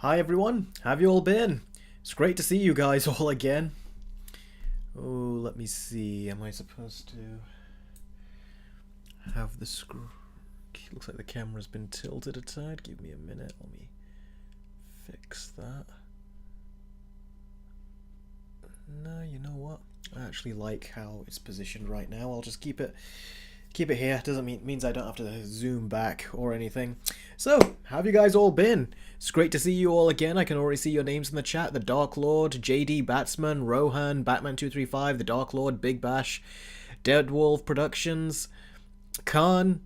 Hi everyone, have you all been? It's great to see you guys all again. Oh, let me see. Am I supposed to have the screw? Looks like the camera's been tilted a tad. Give me a minute. Let me fix that. No, you know what? I actually like how it's positioned right now. I'll just keep it here. Doesn't means I don't have to zoom back or anything. So, how have you guys all been? It's great to see you all again. I can already see your names in the chat. The Dark Lord, JD Batsman, Rohan, Batman235, The Dark Lord, Big Bash, Dead Wolf Productions, Khan,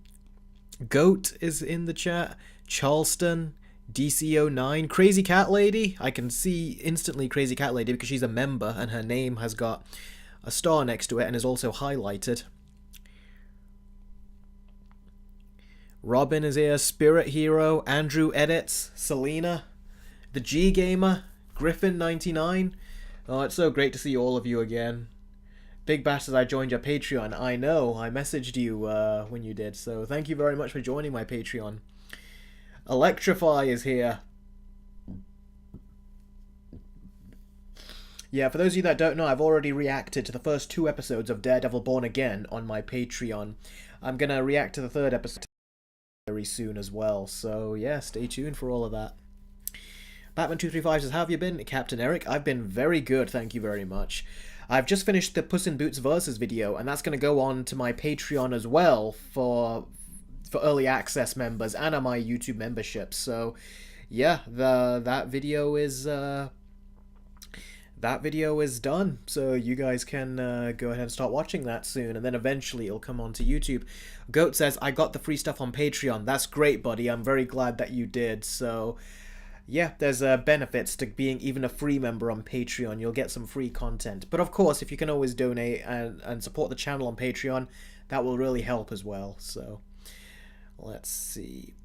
Goat is in the chat, Charleston, DC09, Crazy Cat Lady. I can see instantly Crazy Cat Lady because she's a member and her name has got a star next to it and is also highlighted. Robin is here, Spirit Hero, Andrew Edits, Selena, the G Gamer, Griffin99. Oh, it's so great to see all of you again. Big Bash says I joined your Patreon. I know, I messaged you when you did, so thank you very much for joining my Patreon. Electrify is here. Yeah, for those of you that don't know, I've already reacted to the first 2 episodes of Daredevil Born Again on my Patreon. I'm gonna react to the 3rd episode very soon as well, so yeah, stay tuned for all of that. Batman235 says, how have you been, Captain Eric? I've been very good, thank you very much. I've just finished the Puss in Boots Versus video, and that's going to go on to my Patreon as well for early access members and on my YouTube membership. So yeah, that video is done, so you guys can go ahead and start watching that soon, and then eventually it'll come onto YouTube. Goat says, I got the free stuff on Patreon. That's great, buddy. I'm very glad that you did. So yeah, there's benefits to being even a free member on Patreon. You'll get some free content. But of course, if you can always donate and support the channel on Patreon, that will really help as well. So let's see.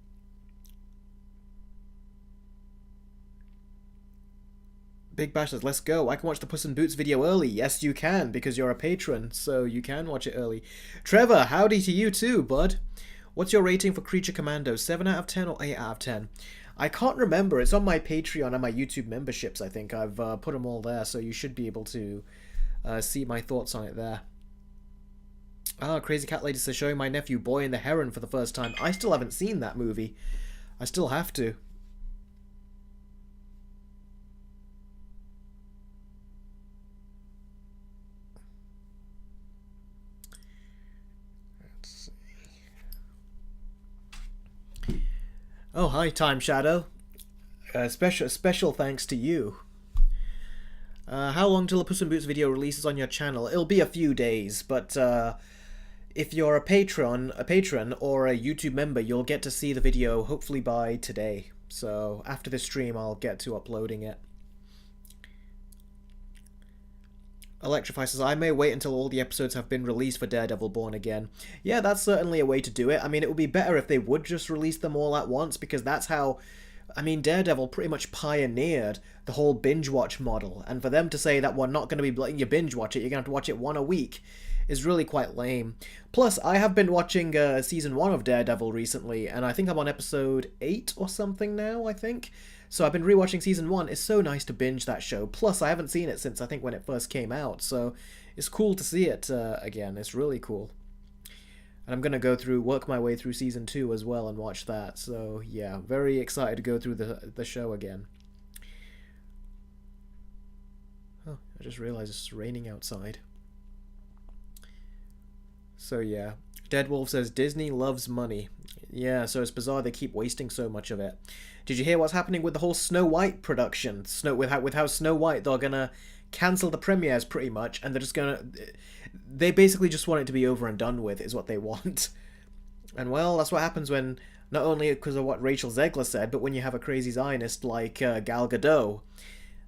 Big Bash says, let's go. I can watch the Puss in Boots video early. Yes, you can, because you're a patron, so you can watch it early. Trevor, howdy to you too, bud. What's your rating for Creature Commando? 7 out of 10 or 8 out of 10? I can't remember. It's on my Patreon and my YouTube memberships, I think. I've put them all there, so you should be able to see my thoughts on it there. Ah, Crazy Cat Lady says, showing my nephew Boy and the Heron for the first time. I still haven't seen that movie. I still have to. Oh, hi, Time Shadow. Special thanks to you. How long till the Puss in Boots video releases on your channel? It'll be a few days, but if you're a patron or a YouTube member, you'll get to see the video hopefully by today. So after the stream, I'll get to uploading it. Electrify says, I may wait until all the episodes have been released for Daredevil Born Again. Yeah, that's certainly a way to do it. I mean, it would be better if they would just release them all at once, because that's how... I mean, Daredevil pretty much pioneered the whole binge watch model, and for them to say that we're not going to be letting you binge watch it, you're going to have to watch it one a week, is really quite lame. Plus, I have been watching Season 1 of Daredevil recently, and I think I'm on episode 8 or something now, I think. So I've been rewatching Season 1. It's so nice to binge that show. Plus, I haven't seen it since I think when it first came out, so it's cool to see it again. It's really cool. And I'm going to work my way through Season 2 as well and watch that. So yeah, very excited to go through the show again. Oh, I just realized it's raining outside. So yeah, Deadwolf says, Disney loves money. Yeah, so it's bizarre they keep wasting so much of it. Did you hear what's happening with the whole Snow White production? With how Snow White, they're gonna cancel the premieres pretty much, and they're just gonna... They basically just want it to be over and done with, is what they want. And well, that's what happens when, not only because of what Rachel Zegler said, but when you have a crazy Zionist like Gal Gadot.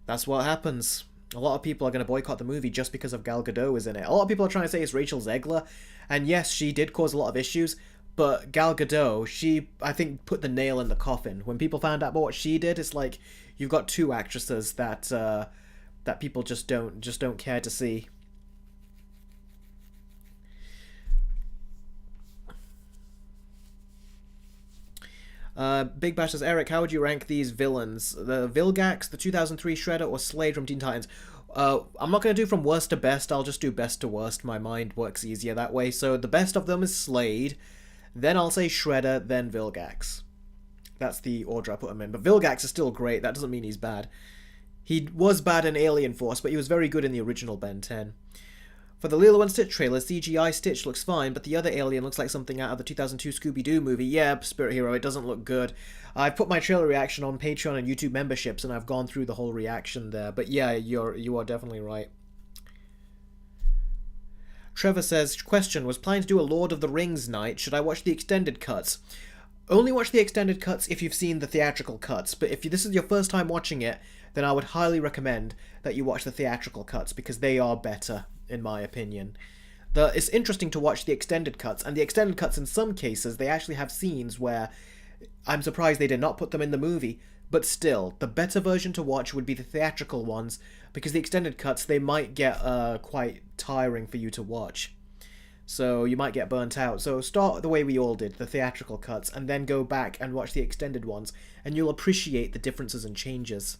That's what happens. A lot of people are going to boycott the movie just because of Gal Gadot is in it. A lot of people are trying to say it's Rachel Zegler, and yes, she did cause a lot of issues, but Gal Gadot, she, I think, put the nail in the coffin. When people found out about what she did, it's like, you've got 2 actresses that that people just don't care to see. Big Bash says, Eric, how would you rank these villains? The Vilgax, the 2003 Shredder, or Slade from Teen Titans? I'm not going to do from worst to best, I'll just do best to worst. My mind works easier that way. So the best of them is Slade, then I'll say Shredder, then Vilgax. That's the order I put him in. But Vilgax is still great, that doesn't mean he's bad. He was bad in Alien Force, but he was very good in the original Ben 10. For the Lilo and Stitch trailer, CGI Stitch looks fine, but the other alien looks like something out of the 2002 Scooby-Doo movie. Yeah, Spirit Hero, it doesn't look good. I've put my trailer reaction on Patreon and YouTube memberships, and I've gone through the whole reaction there. But yeah, you are definitely right. Trevor says, question, was planning to do a Lord of the Rings night. Should I watch the extended cuts? Only watch the extended cuts if you've seen the theatrical cuts, but if this is your first time watching it, then I would highly recommend that you watch the theatrical cuts, because they are better, in my opinion. It's interesting to watch the extended cuts, and the extended cuts in some cases, they actually have scenes where I'm surprised they did not put them in the movie, but still, the better version to watch would be the theatrical ones, because the extended cuts, they might get quite tiring for you to watch. So you might get burnt out. So start the way we all did, the theatrical cuts, and then go back and watch the extended ones, and you'll appreciate the differences and changes.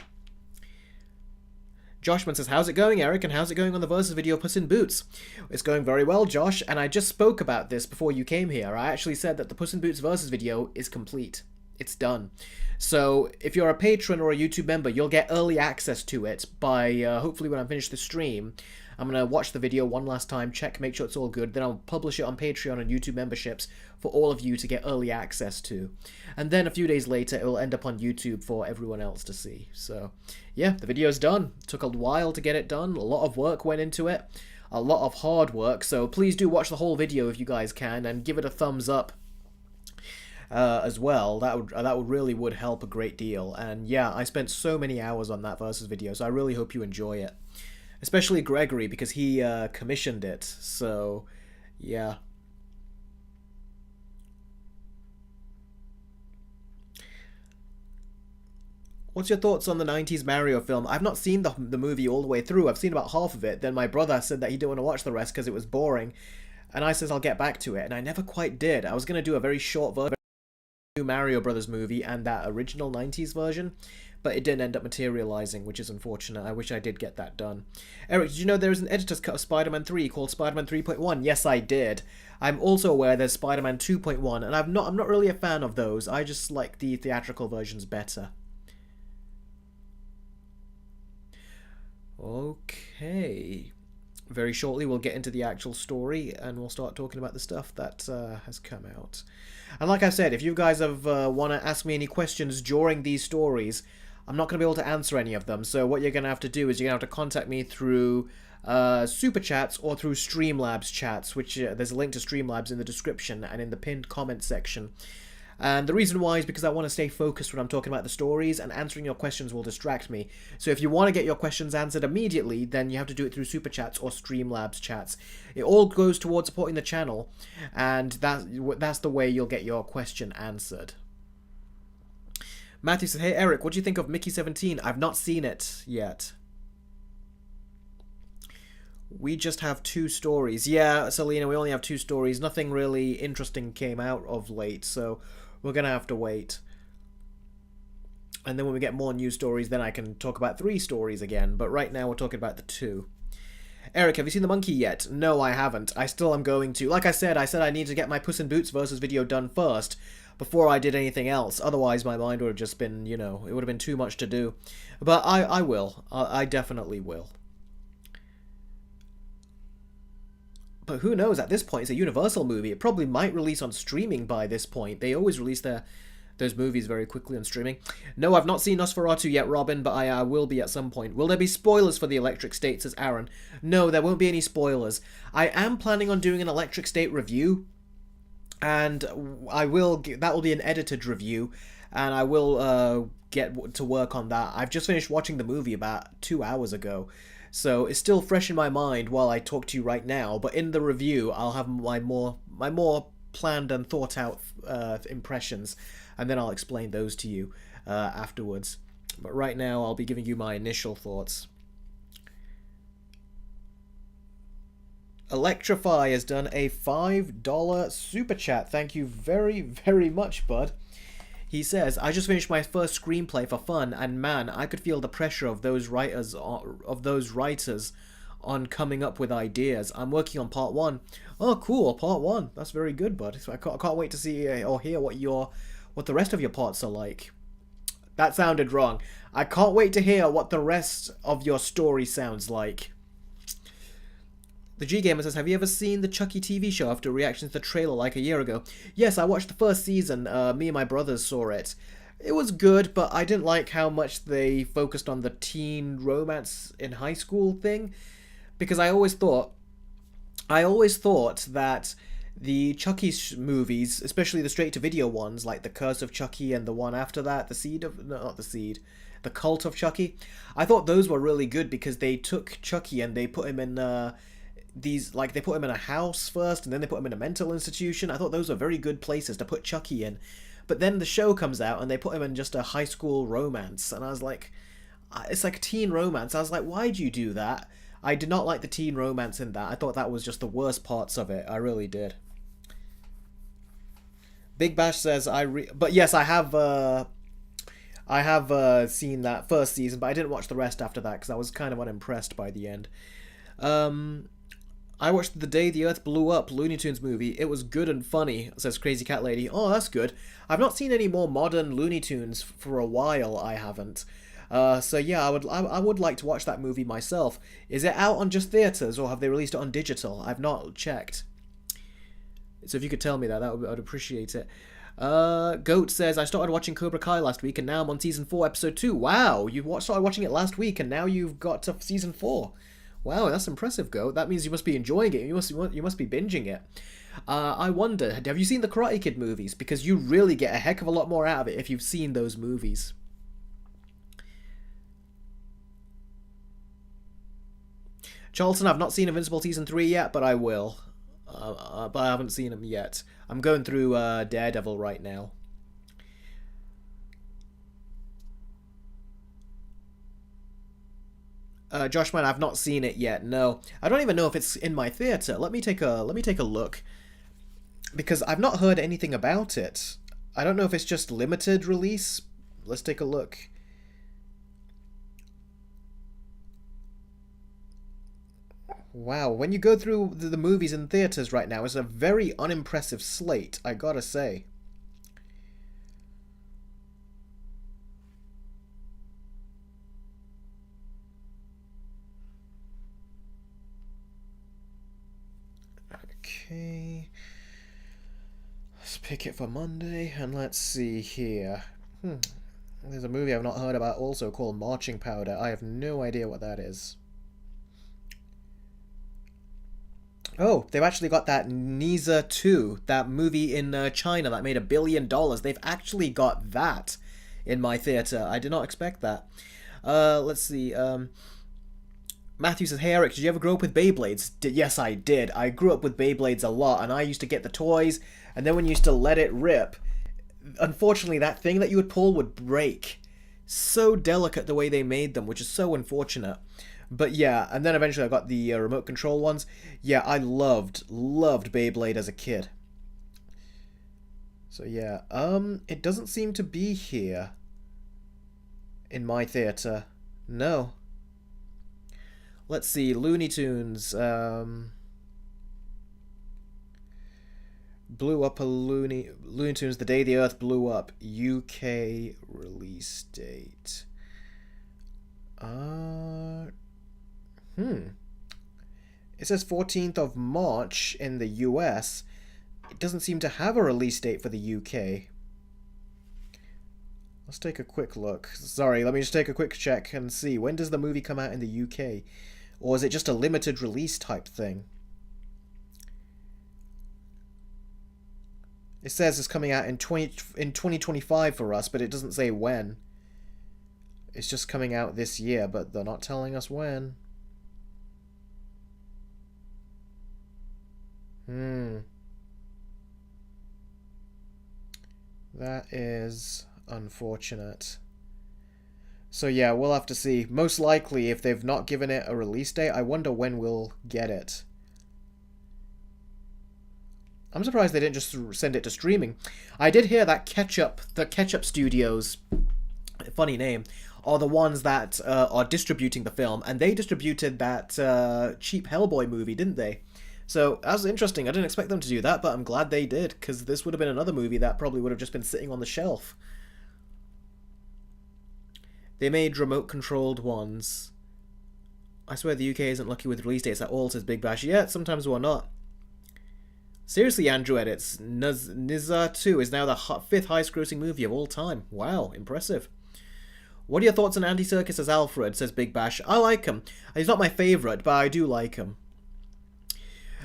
Joshman says, how's it going, Eric, and how's it going on the Versus video Puss in Boots? It's going very well, Josh, and I just spoke about this before you came here. I actually said that the Puss in Boots Versus video is complete. It's done. So if you're a patron or a YouTube member, you'll get early access to it by, hopefully when I finish the stream. I'm going to watch the video one last time, check, make sure it's all good, then I'll publish it on Patreon and YouTube memberships for all of you to get early access to. And then a few days later, it will end up on YouTube for everyone else to see. So, yeah, the video's done. It took a while to get it done. A lot of work went into it. A lot of hard work. So please do watch the whole video if you guys can, and give it a thumbs up as well. That would help a great deal. And yeah, I spent so many hours on that Versus video, so I really hope you enjoy it. Especially Gregory, because he commissioned it, so yeah. What's your thoughts on the 90s Mario film? I've not seen the movie all the way through. I've seen about half of it. Then my brother said that he didn't want to watch the rest because it was boring. And I says I'll get back to it, and I never quite did. I was going to do a very short version of the Mario Brothers movie and that original 90s version, but it didn't end up materializing, which is unfortunate. I wish I did get that done. Eric, did you know there is an editor's cut of Spider-Man 3 called Spider-Man 3.1? Yes, I did. I'm also aware there's Spider-Man 2.1, and I'm not really a fan of those. I just like the theatrical versions better. Okay. Very shortly we'll get into the actual story, and we'll start talking about the stuff that has come out. And like I said, if you guys have want to ask me any questions during these stories, I'm not going to be able to answer any of them. So what you're going to have to do is you're going to have to contact me through Super Chats or through Streamlabs chats, which there's a link to Streamlabs in the description and in the pinned comment section. And the reason why is because I want to stay focused when I'm talking about the stories, and answering your questions will distract me. So if you want to get your questions answered immediately, then you have to do it through Super Chats or Streamlabs chats. It all goes towards supporting the channel, and that's the way you'll get your question answered. Matthew said, hey Eric, what do you think of Mickey 17? I've not seen it yet. We just have 2 stories. Yeah, Selena, we only have 2 stories. Nothing really interesting came out of late, so we're going to have to wait. And then when we get more news stories, then I can talk about 3 stories again. But right now we're talking about the 2. Eric, have you seen The Monkey yet? No, I haven't. I still am going to. Like I said I need to get my Puss in Boots Versus video done first before I did anything else. Otherwise, my mind would have just been, you know, it would have been too much to do. But I will. I definitely will. But who knows, at this point, it's a Universal movie. It probably might release on streaming by this point. They always release those movies very quickly on streaming. No, I've not seen Nosferatu yet, Robin, but I will be at some point. Will there be spoilers for the Electric State, says Aaron? No, there won't be any spoilers. I am planning on doing an Electric State review, and that will be an edited review, and I will get to work on that. I've just finished watching the movie about 2 hours ago, so it's still fresh in my mind while I talk to you right now, but in the review I'll have my more planned and thought out impressions, and then I'll explain those to you afterwards. But right now I'll be giving you my initial thoughts. Electrify has done a $5 super chat. Thank you very, very much, bud. He says, I just finished my first screenplay for fun, and man, I could feel the pressure of those writers on coming up with ideas. I'm working on part one. Oh, cool, part one. That's very good, bud. So I can't wait to see or hear what the rest of your parts are like. That sounded wrong. I can't wait to hear what the rest of your story sounds like. The G Gamer says, have you ever seen the Chucky TV show after reactions to the trailer like a year ago? Yes, I watched the first season. Me and my brothers saw it. It was good, but I didn't like how much they focused on the teen romance in high school thing. Because I always thought that the Chucky movies, especially the straight-to-video ones, like The Curse of Chucky and the one after that, The Cult of Chucky, I thought those were really good because they took Chucky and they put him in they put him in a house first and then they put him in a mental institution. I thought those were very good places to put Chucky in. But then the show comes out and they put him in just a high school romance, and I was like, it's like a teen romance. I was like, why'd you do that? I did not like the teen romance in that. I thought that was just the worst parts of it. I really did. Big Bash says, but yes, I have seen that first season, but I didn't watch the rest after that because I was kind of unimpressed by the end. I watched The Day the Earth Blew Up Looney Tunes movie. It was good and funny, says Crazy Cat Lady. Oh, that's good. I've not seen any more modern Looney Tunes for a while, I haven't. So yeah, I would like to watch that movie myself. Is it out on just theaters or have they released it on digital? I've not checked. So if you could tell me that, I'd appreciate it. Goat says, I started watching Cobra Kai last week and now I'm on season 4, episode 2. Wow, you started watching it last week and now you've got to season 4. Wow, that's impressive, Goat. That means you must be enjoying it. You must be binging it. I wonder, have you seen the Karate Kid movies? Because you really get a heck of a lot more out of it if you've seen those movies. Charlton, I've not seen Invincible Season 3 yet, but I will. But I haven't seen them yet. I'm going through Daredevil right now. Joshman, I've not seen it yet. No, I don't even know if it's in my theater. Let me take a look, because I've not heard anything about it. I don't know if it's just limited release. Let's take a look. Wow, when you go through the movies in theaters right now, it's a very unimpressive slate, I gotta say. Okay. Let's pick it for Monday, and let's see here. There's a movie I've not heard about also called Marching Powder. I have no idea what that is. Oh, they've actually got that Nisa 2, that movie in China that made $1 billion. They've actually got that in my theater. I did not expect that. Let's see. Matthew says, hey Eric, did you ever grow up with Beyblades? Yes, I did. I grew up with Beyblades a lot, and I used to get the toys, and then when you used to let it rip, unfortunately that thing that you would pull would break. So delicate the way they made them, which is so unfortunate. But yeah, and then eventually I got the remote control ones. Yeah, I loved Beyblade as a kid. So yeah, it doesn't seem to be here in my theater. No. Let's see, Looney Tunes. Blew up a Looney Tunes The Day the Earth Blew Up. UK release date. It says 14th of March in the US. It doesn't seem to have a release date for the UK. Let's take a quick look. Sorry, let me just take a quick check and see. When does the movie come out in the UK? Or is it just a limited release type thing? It says it's coming out in 2025 for us, but it doesn't say when. It's just coming out this year, but they're not telling us when. That is unfortunate. So yeah, we'll have to see. Most likely, if they've not given it a release date, I wonder when we'll get it. I'm surprised they didn't just send it to streaming. I did hear that the Ketchup Studios, funny name, are the ones that are distributing the film, and they distributed that cheap Hellboy movie, didn't they? So that was interesting. I didn't expect them to do that, but I'm glad they did, because this would have been another movie that probably would have just been sitting on the shelf. They made remote-controlled ones. I swear the UK isn't lucky with release dates at all, says Big Bash. Yeah, sometimes we're not. Seriously, Andrew edits. Nizza 2 is now the fifth highest-grossing movie of all time. Wow, impressive. What are your thoughts on Andy Serkis as Alfred, says Big Bash. I like him. He's not my favourite, but I do like him.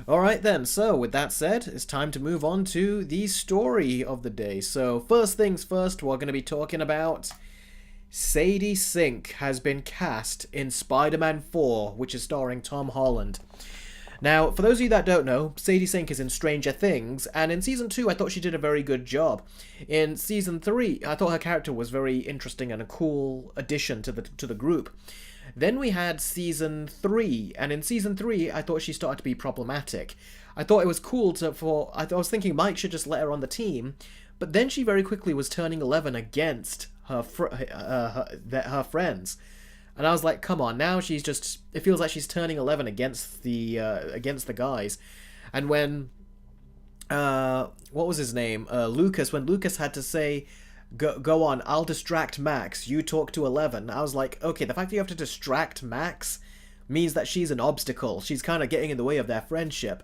Alright then, so with that said, it's time to move on to the story of the day. So first things first, we're going to be talking about Sadie Sink has been cast in Spider-Man 4, which is starring Tom Holland. Now, for those of you that don't know, Sadie Sink is in Stranger Things, and in Season 2 I thought she did a very good job. In Season 3, I thought her character was very interesting and a cool addition to the group. Then we had Season 3, and in Season 3, I thought she started to be problematic. I thought it was cool I was thinking Mike should just let her on the team, but then she very quickly was turning 11 against her friends. And I was like, come on, now she's just... It feels like she's turning 11 against the guys. And when... what was his name? Lucas. When Lucas had to say... Go on, I'll distract Max, you talk to 11. I was like, okay, the fact that you have to distract Max means that she's an obstacle. She's kind of getting in the way of their friendship.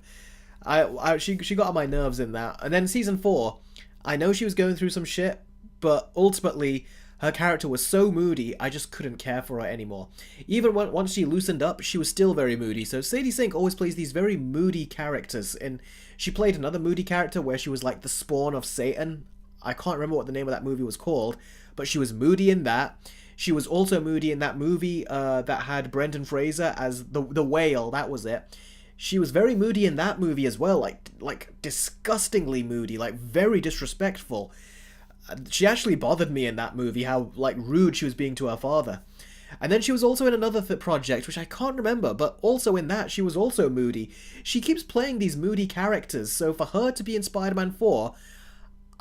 She got on my nerves in that. And then Season 4, I know she was going through some shit, but ultimately, her character was so moody, I just couldn't care for her anymore. Even once she loosened up, she was still very moody. So Sadie Sink always plays these very moody characters. And she played another moody character where she was like the spawn of Satan. I can't remember what the name of that movie was called, but she was moody in that. She was also moody in that movie that had Brendan Fraser as the whale. That was it. She was very moody in that movie as well, like disgustingly moody, like very disrespectful. She actually bothered me in that movie, how like rude she was being to her father. And then she was also in another project, which I can't remember, but also in that, she was also moody. She keeps playing these moody characters, so for her to be in Spider-Man 4...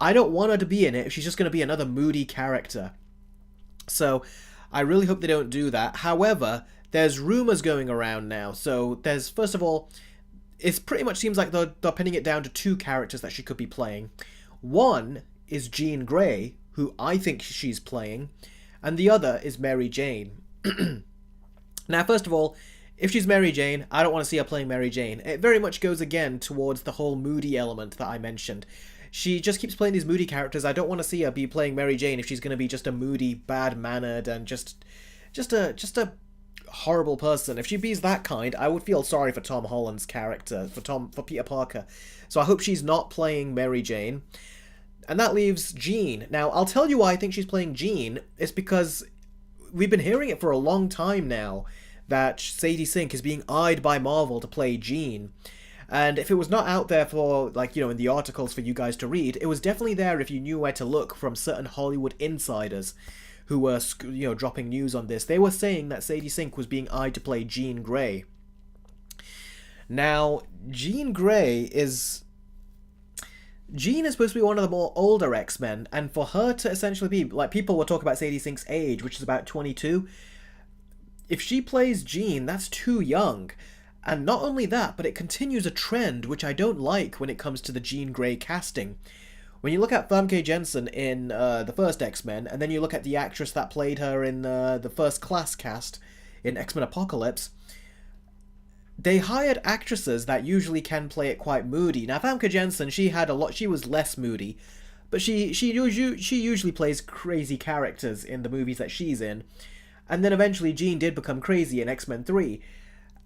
I don't want her to be in it if she's just going to be another moody character. So, I really hope they don't do that. However, there's rumors going around now. So, there's, first of all, it pretty much seems like they're pinning it down to two characters that she could be playing. One is Jean Grey, who I think she's playing, and the other is Mary Jane. Now, first of all, if she's Mary Jane, I don't want to see her playing Mary Jane. It very much goes again towards the whole moody element that I mentioned. She just keeps playing these moody characters. I don't want to see her be playing Mary Jane if she's going to be just a moody, bad-mannered, and just a horrible person. If she be that kind, I would feel sorry for Tom Holland's character, for Peter Parker. So I hope she's not playing Mary Jane. And that leaves Jean. Now, I'll tell you why I think she's playing Jean. It's because we've been hearing it for a long time now that Sadie Sink is being eyed by Marvel to play Jean. And if it was not out there for, like, you know, in the articles for you guys to read, it was definitely there if you knew where to look from certain Hollywood insiders who were, you know, dropping news on this. They were saying that Sadie Sink was being eyed to play Jean Grey. Now, Jean is supposed to be one of the more older X-Men, and for her to essentially be, like, people will talk about Sadie Sink's age, which is about 22. If she plays Jean, that's too young. And not only that, but it continues a trend which I don't like when it comes to the Jean Grey casting. When you look at Famke Janssen in the first X-Men, and then you look at the actress that played her in the First Class cast in X-Men Apocalypse, they hired actresses that usually can play it quite moody. Now, Famke Janssen, she was less moody, but she usually plays crazy characters in the movies that she's in. And then eventually Jean did become crazy in X-Men 3.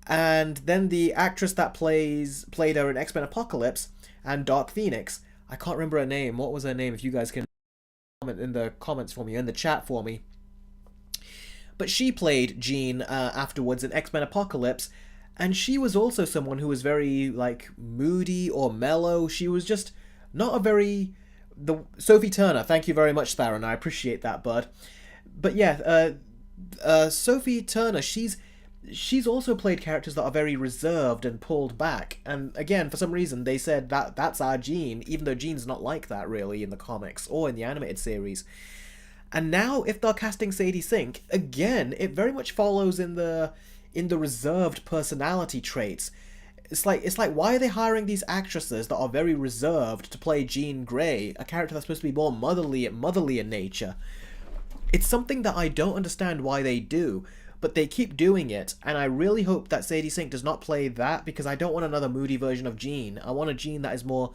And then the actress that played her in X-Men Apocalypse and Dark Phoenix, I can't remember her name. What was her name? If you guys can comment in the comments for me, in the chat for me. But she played Jean afterwards in X-Men Apocalypse, and she was also someone who was very, like, moody or mellow. She was just not a very... Sophie Turner, thank you very much, Theron. I appreciate that, bud. But yeah, Sophie Turner, she's also played characters that are very reserved and pulled back. And again, for some reason, they said that that's our Jean, even though Jean's not like that really in the comics or in the animated series. And now, if they're casting Sadie Sink, again, it very much follows in the reserved personality traits. It's like why are they hiring these actresses that are very reserved to play Jean Grey, a character that's supposed to be more motherly in nature? It's something that I don't understand why they do, but they keep doing it, and I really hope that Sadie Sink does not play that, because I don't want another moody version of Jean. I want a Jean that is more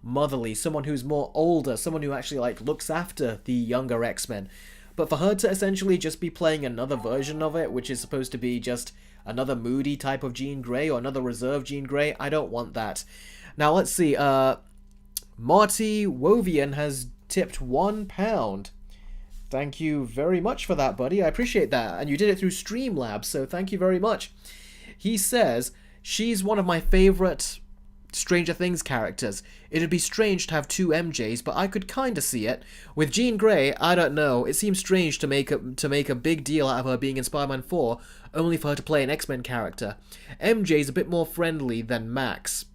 motherly, someone who's more older, someone who actually like looks after the younger X-Men. But for her to essentially just be playing another version of it, which is supposed to be just another moody type of Jean Grey or another reserved Jean Grey, I don't want that. Now let's see, Marty Wovian has tipped £1. Thank you very much for that, buddy. I appreciate that. And you did it through Streamlabs, so thank you very much. He says, she's one of my favorite Stranger Things characters. It'd be strange to have two MJs, but I could kinda see it. With Jean Grey, I don't know. It seems strange to make a big deal out of her being in Spider-Man 4, only for her to play an X-Men character. MJ's a bit more friendly than Max.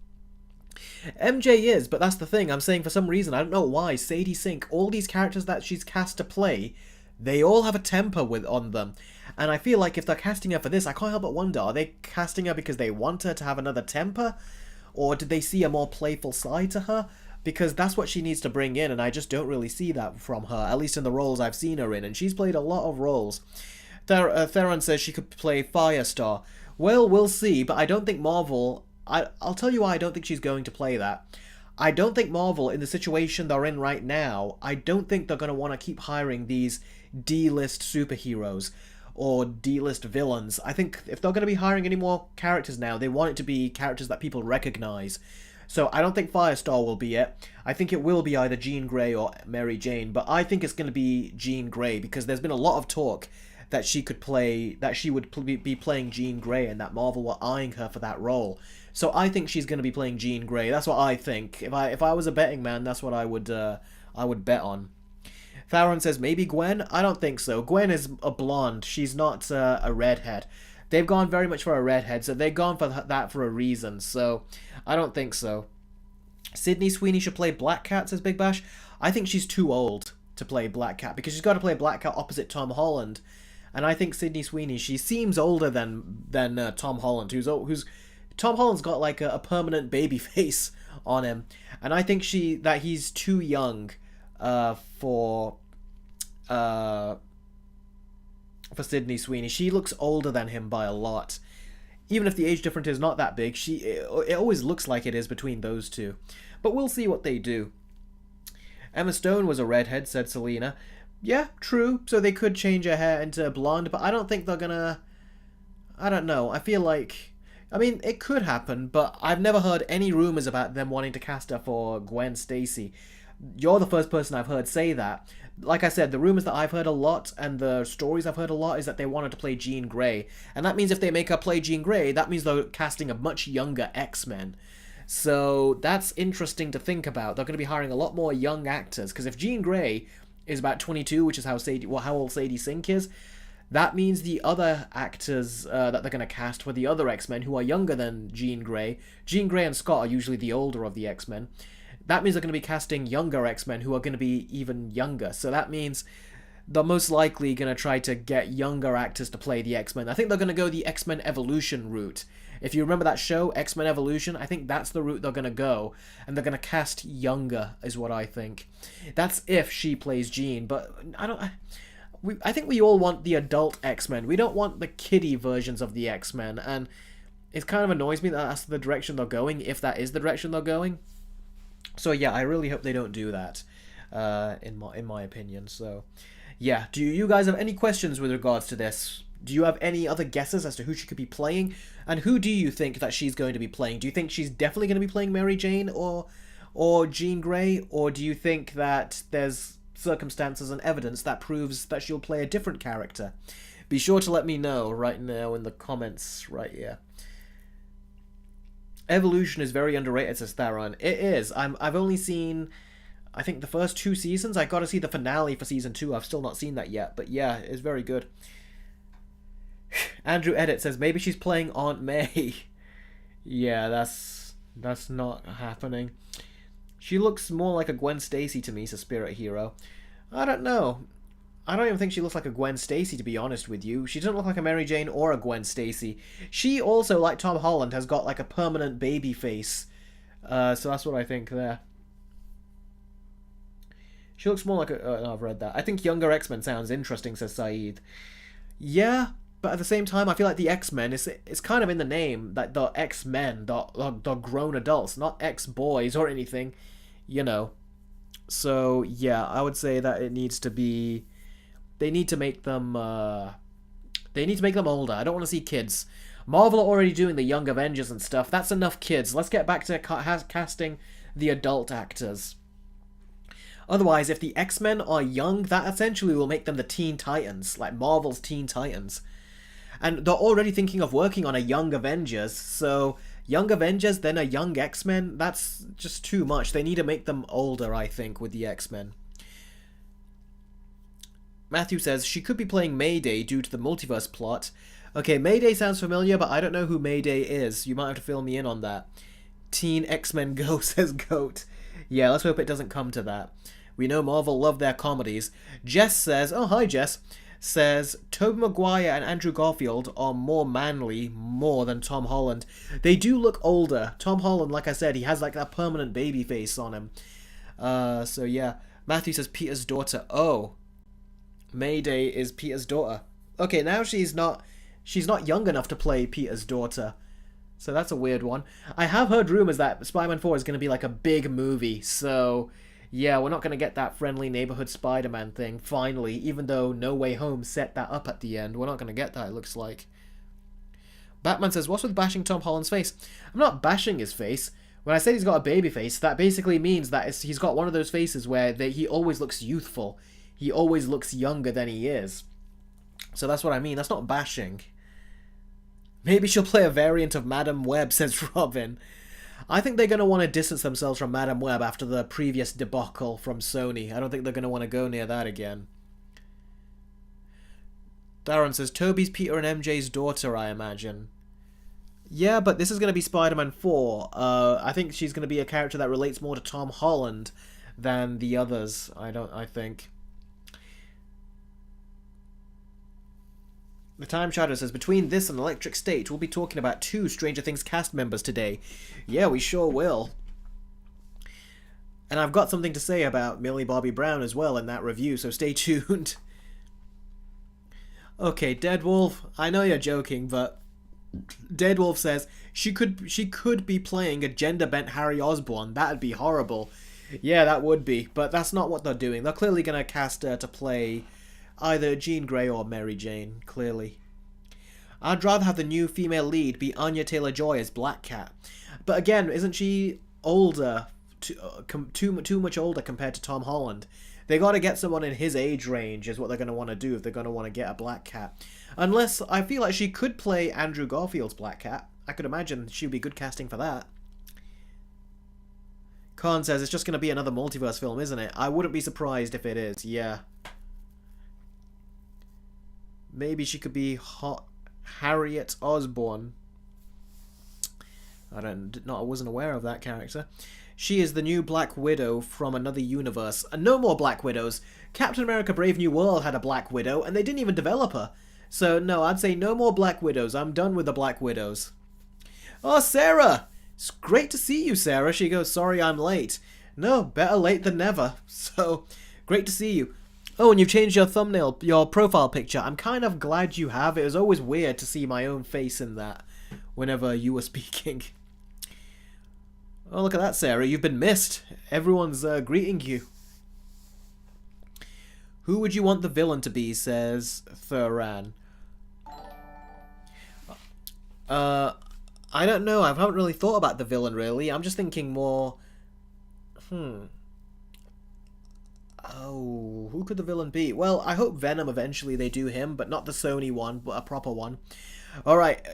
MJ is, but that's the thing. I'm saying for some reason, I don't know why, Sadie Sink, all these characters that she's cast to play, they all have a temper on them. And I feel like if they're casting her for this, I can't help but wonder, are they casting her because they want her to have another temper? Or did they see a more playful side to her? Because that's what she needs to bring in, and I just don't really see that from her, at least in the roles I've seen her in, and she's played a lot of roles. Theron says she could play Firestar. Well, we'll see, but I don't think Marvel... I'll tell you why I don't think she's going to play that. I don't think Marvel, in the situation they're in right now, I don't think they're going to want to keep hiring these D-list superheroes or D-list villains. I think if they're going to be hiring any more characters now, they want it to be characters that people recognize. So I don't think Firestar will be it. I think it will be either Jean Grey or Mary Jane, but I think it's going to be Jean Grey because there's been a lot of talk that she would be playing Jean Grey and that Marvel were eyeing her for that role. So I think she's going to be playing Jean Grey. That's what I think. If I was a betting man, that's what I would bet on. Theron says maybe Gwen. I don't think so. Gwen is a blonde. She's not a redhead. They've gone very much for a redhead, so they've gone for that for a reason. So I don't think so. Sydney Sweeney should play Black Cat, says Big Bash. I think she's too old to play Black Cat because she's got to play Black Cat opposite Tom Holland. And I think Sydney Sweeney, she seems older than Tom Holland, who's Tom Holland's got like a permanent baby face on him, and I think that he's too young for Sydney Sweeney. She looks older than him by a lot. Even if the age difference is not that big, it always looks like it is between those two. But we'll see what they do. Emma Stone was a redhead, said Selena. Yeah, true. So they could change her hair into blonde, but I don't think they're gonna... I don't know. I feel like... I mean, it could happen, but I've never heard any rumors about them wanting to cast her for Gwen Stacy. You're the first person I've heard say that. Like I said, the rumors that I've heard a lot and the stories I've heard a lot is that they wanted to play Jean Grey. And that means if they make her play Jean Grey, that means they're casting a much younger X-Men. So that's interesting to think about. They're going to be hiring a lot more young actors, because if Jean Grey is about 22, which is how old Sadie Sink is, that means the other actors that they're going to cast for the other X-Men who are younger than Jean Grey and Scott are usually the older of the X-Men. That means they're going to be casting younger X-Men who are going to be even younger. So that means they're most likely going to try to get younger actors to play the X-Men. I think they're going to go the X-Men Evolution route. If you remember that show, X-Men Evolution, I think that's the route they're going to go. And they're going to cast younger, is what I think. That's if she plays Jean, but I think we all want the adult X-Men. We don't want the kiddie versions of the X-Men, and it kind of annoys me that that's the direction they're going, if that is the direction they're going. So yeah, I really hope they don't do that, in my opinion. So yeah, do you guys have any questions with regards to this? Do you have any other guesses as to who she could be playing? And who do you think that she's going to be playing? Do you think she's definitely going to be playing Mary Jane or Jean Grey? Or do you think that there's circumstances and evidence that proves that she'll play a different character? Be sure to let me know right now in the comments right here. Evolution is very underrated, says Theron. It is. I've only seen, I think, the first 2 seasons. I got to see the finale for season 2. I've still not seen that yet, but yeah, it's very good. Andrew Edit says maybe she's playing Aunt May. Yeah, that's not happening. She looks more like a Gwen Stacy to me, says Spirit Hero. I don't know. I don't even think she looks like a Gwen Stacy, to be honest with you. She doesn't look like a Mary Jane or a Gwen Stacy. She also, like Tom Holland, has got like a permanent baby face. So that's what I think there. She looks more like a... no, I've read that. I think younger X-Men sounds interesting, says Saeed. Yeah, but at the same time, I feel like the X-Men, it's kind of in the name. That the X-Men, the grown adults, not X-boys or anything. You know. So, yeah, I would say that it needs to be... They need to make them... They need to make them older. I don't want to see kids. Marvel are already doing the Young Avengers and stuff. That's enough kids. Let's get back to casting the adult actors. Otherwise, if the X-Men are young, that essentially will make them the Teen Titans. Like Marvel's Teen Titans. And they're already thinking of working on a Young Avengers, so... Young Avengers, then a Young X-Men, that's just too much. They need to make them older, I think, with the X-Men. Matthew says, she could be playing Mayday due to the multiverse plot. Okay, Mayday sounds familiar, but I don't know who Mayday is. You might have to fill me in on that. Teen X-Men Go, says Goat. Yeah, let's hope it doesn't come to that. We know Marvel love their comedies. Jess says, oh, hi Jess, says, Tobey Maguire and Andrew Garfield are more manly, more than Tom Holland. They do look older. Tom Holland, like I said, he has like that permanent baby face on him. So yeah. Matthew says Peter's daughter. Oh. Mayday is Peter's daughter. Okay, now she's not young enough to play Peter's daughter. So that's a weird one. I have heard rumors that Spider-Man 4 is going to be like a big movie, so... Yeah, we're not going to get that friendly neighborhood Spider-Man thing, finally, even though No Way Home set that up at the end. We're not going to get that, it looks like. Batman says, what's with bashing Tom Holland's face? I'm not bashing his face. When I said he's got a baby face, that basically means that he's got one of those faces where he always looks youthful. He always looks younger than he is. So that's what I mean, that's not bashing. Maybe she'll play a variant of Madam Web, says Robin. I think they're going to want to distance themselves from Madam Web after the previous debacle from Sony. I don't think they're going to want to go near that again. Darren says, Toby's Peter and MJ's daughter, I imagine. Yeah, but this is going to be Spider-Man 4. I think she's going to be a character that relates more to Tom Holland than the others, I think. The Time Shadow says, between this and Electric State, we'll be talking about 2 Stranger Things cast members today. Yeah, we sure will. And I've got something to say about Millie Bobby Brown as well in that review, so stay tuned. Okay, Deadwolf, I know you're joking, but Deadwolf says, she could be playing a gender-bent Harry Osborn. That'd be horrible. Yeah, that would be, but that's not what they're doing. They're clearly going to cast her to play... either Jean Grey or Mary Jane, clearly. I'd rather have the new female lead be Anya Taylor-Joy as Black Cat. But again, isn't she older? Too much older compared to Tom Holland. They got to get someone in his age range is what they're going to want to do if they're going to want to get a Black Cat. Unless, I feel like she could play Andrew Garfield's Black Cat. I could imagine she'd be good casting for that. Khan says it's just going to be another multiverse film, isn't it? I wouldn't be surprised if it is, yeah. Maybe she could be Harriet Osborn. I wasn't aware of that character. She is the new Black Widow from another universe. And no more Black Widows. Captain America Brave New World had a Black Widow, and they didn't even develop her. So no, I'd say no more Black Widows. I'm done with the Black Widows. Oh, Sarah! It's great to see you, Sarah. She goes, sorry I'm late. No, better late than never. So, great to see you. Oh, and you've changed your thumbnail, your profile picture. I'm kind of glad you have. It was always weird to see my own face in that whenever you were speaking. Oh, look at that, Sarah. You've been missed. Everyone's greeting you. Who would you want the villain to be, says Thuran. I don't know. I haven't really thought about the villain, really. I'm just thinking more... Oh, who could the villain be? Well, I hope Venom eventually they do him, but not the Sony one, but a proper one. Alright,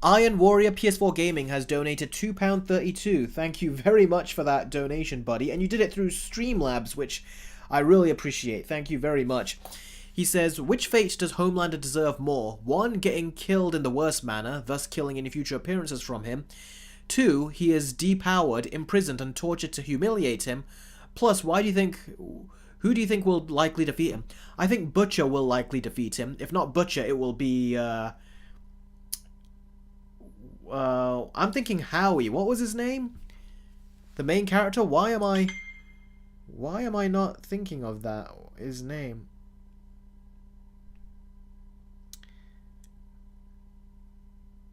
Iron Warrior PS4 Gaming has donated £2.32. Thank you very much for that donation, buddy. And you did it through Streamlabs, which I really appreciate. Thank you very much. He says, which fate does Homelander deserve more? 1, getting killed in the worst manner, thus killing any future appearances from him. 2, he is depowered, imprisoned, and tortured to humiliate him. Plus, who do you think will likely defeat him? I think Butcher will likely defeat him. If not Butcher, it will be, I'm thinking Howie. What was his name? The main character? Why am I not thinking of that? His name.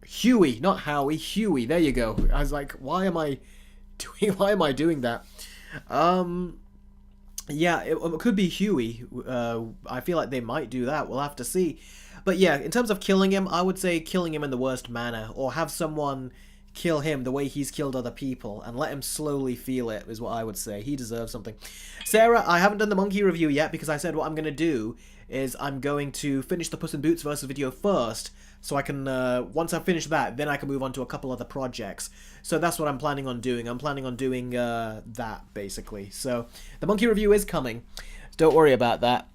Huey, not Howie. Huey. There you go. I was like, why am I doing that? Yeah, it could be Huey. I feel like they might do that. We'll have to see. But yeah, in terms of killing him, I would say killing him in the worst manner, or have someone kill him the way he's killed other people, and let him slowly feel it, is what I would say. He deserves something. Sarah, I haven't done the monkey review yet, because I said what I'm going to do is I'm going to finish the Puss in Boots versus video first, so I can, once I finish that, then I can move on to a couple other projects. So that's what I'm planning on doing. I'm planning on doing that, basically. So the monkey review is coming. Don't worry about that.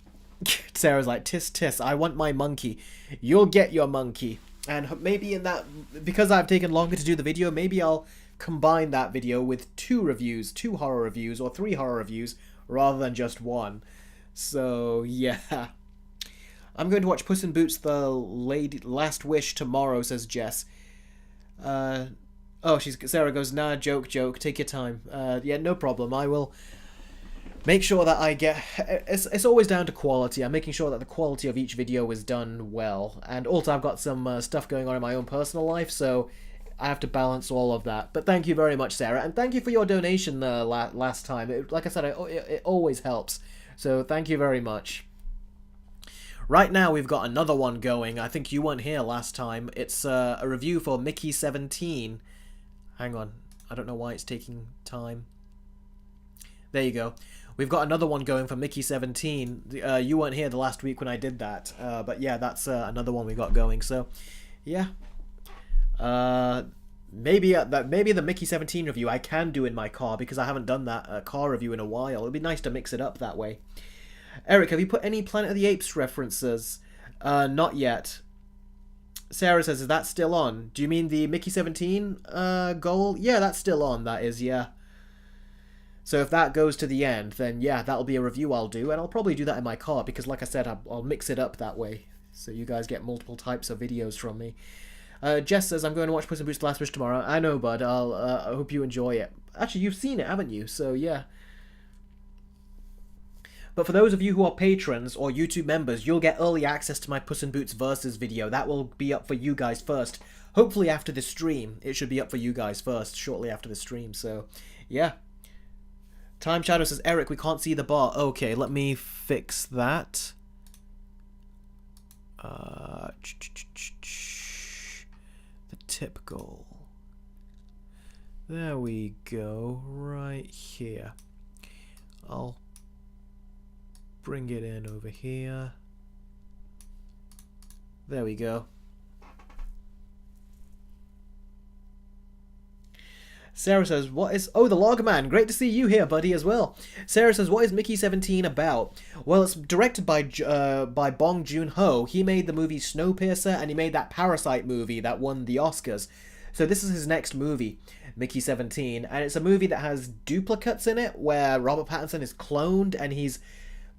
Sarah's like, tis tis, I want my monkey. You'll get your monkey. And maybe in that, because I've taken longer to do the video, maybe I'll combine that video with 2 reviews, 2 horror reviews, or 3 horror reviews, rather than just 1. So, yeah. I'm going to watch Puss in Boots The Last Wish tomorrow, says Jess. Sarah goes, nah, joke, take your time. Yeah, no problem, I will make sure that I get... It's always down to quality. I'm making sure that the quality of each video is done well. And also, I've got some stuff going on in my own personal life, so I have to balance all of that. But thank you very much, Sarah. And thank you for your donation last time. Like I said, it always helps. So thank you very much. Right now, we've got another one going. I think you weren't here last time. It's a review for Mickey 17. Hang on. I don't know why it's taking time. There you go. We've got another one going for Mickey 17. You weren't here the last week when I did that. But yeah, that's another one we got going. So, yeah. Maybe the Mickey 17 review I can do in my car, because I haven't done that car review in a while. It'd be nice to mix it up that way. Eric, have you put any Planet of the Apes references? Not yet. Sarah says, is that still on? Do you mean the Mickey 17 goal? Yeah, that's still on, that is, yeah. So if that goes to the end, then yeah, that'll be a review I'll do, and I'll probably do that in my car, because like I said, I'll mix it up that way, so you guys get multiple types of videos from me. Jess says, I'm going to watch Puss in Boots The Last Wish tomorrow. I know, bud, I hope you enjoy it. Actually, you've seen it, haven't you? So yeah. But for those of you who are patrons or YouTube members, you'll get early access to my Puss in Boots Versus video. That will be up for you guys first. Hopefully after the stream. It should be up for you guys first, shortly after the stream. So, yeah. Time Shadow says, Eric, we can't see the bar. Okay, let me fix that. The tip goal. There we go. Right here. I'll bring it in over here. There we go. Sarah says, what is... Oh, the Logman. Great to see you here, buddy, as well. Sarah says, what is Mickey 17 about? Well, it's directed by Bong Joon-ho. He made the movie Snowpiercer, and he made that Parasite movie that won the Oscars. So this is his next movie, Mickey 17. And it's a movie that has duplicates in it, where Robert Pattinson is cloned, and he's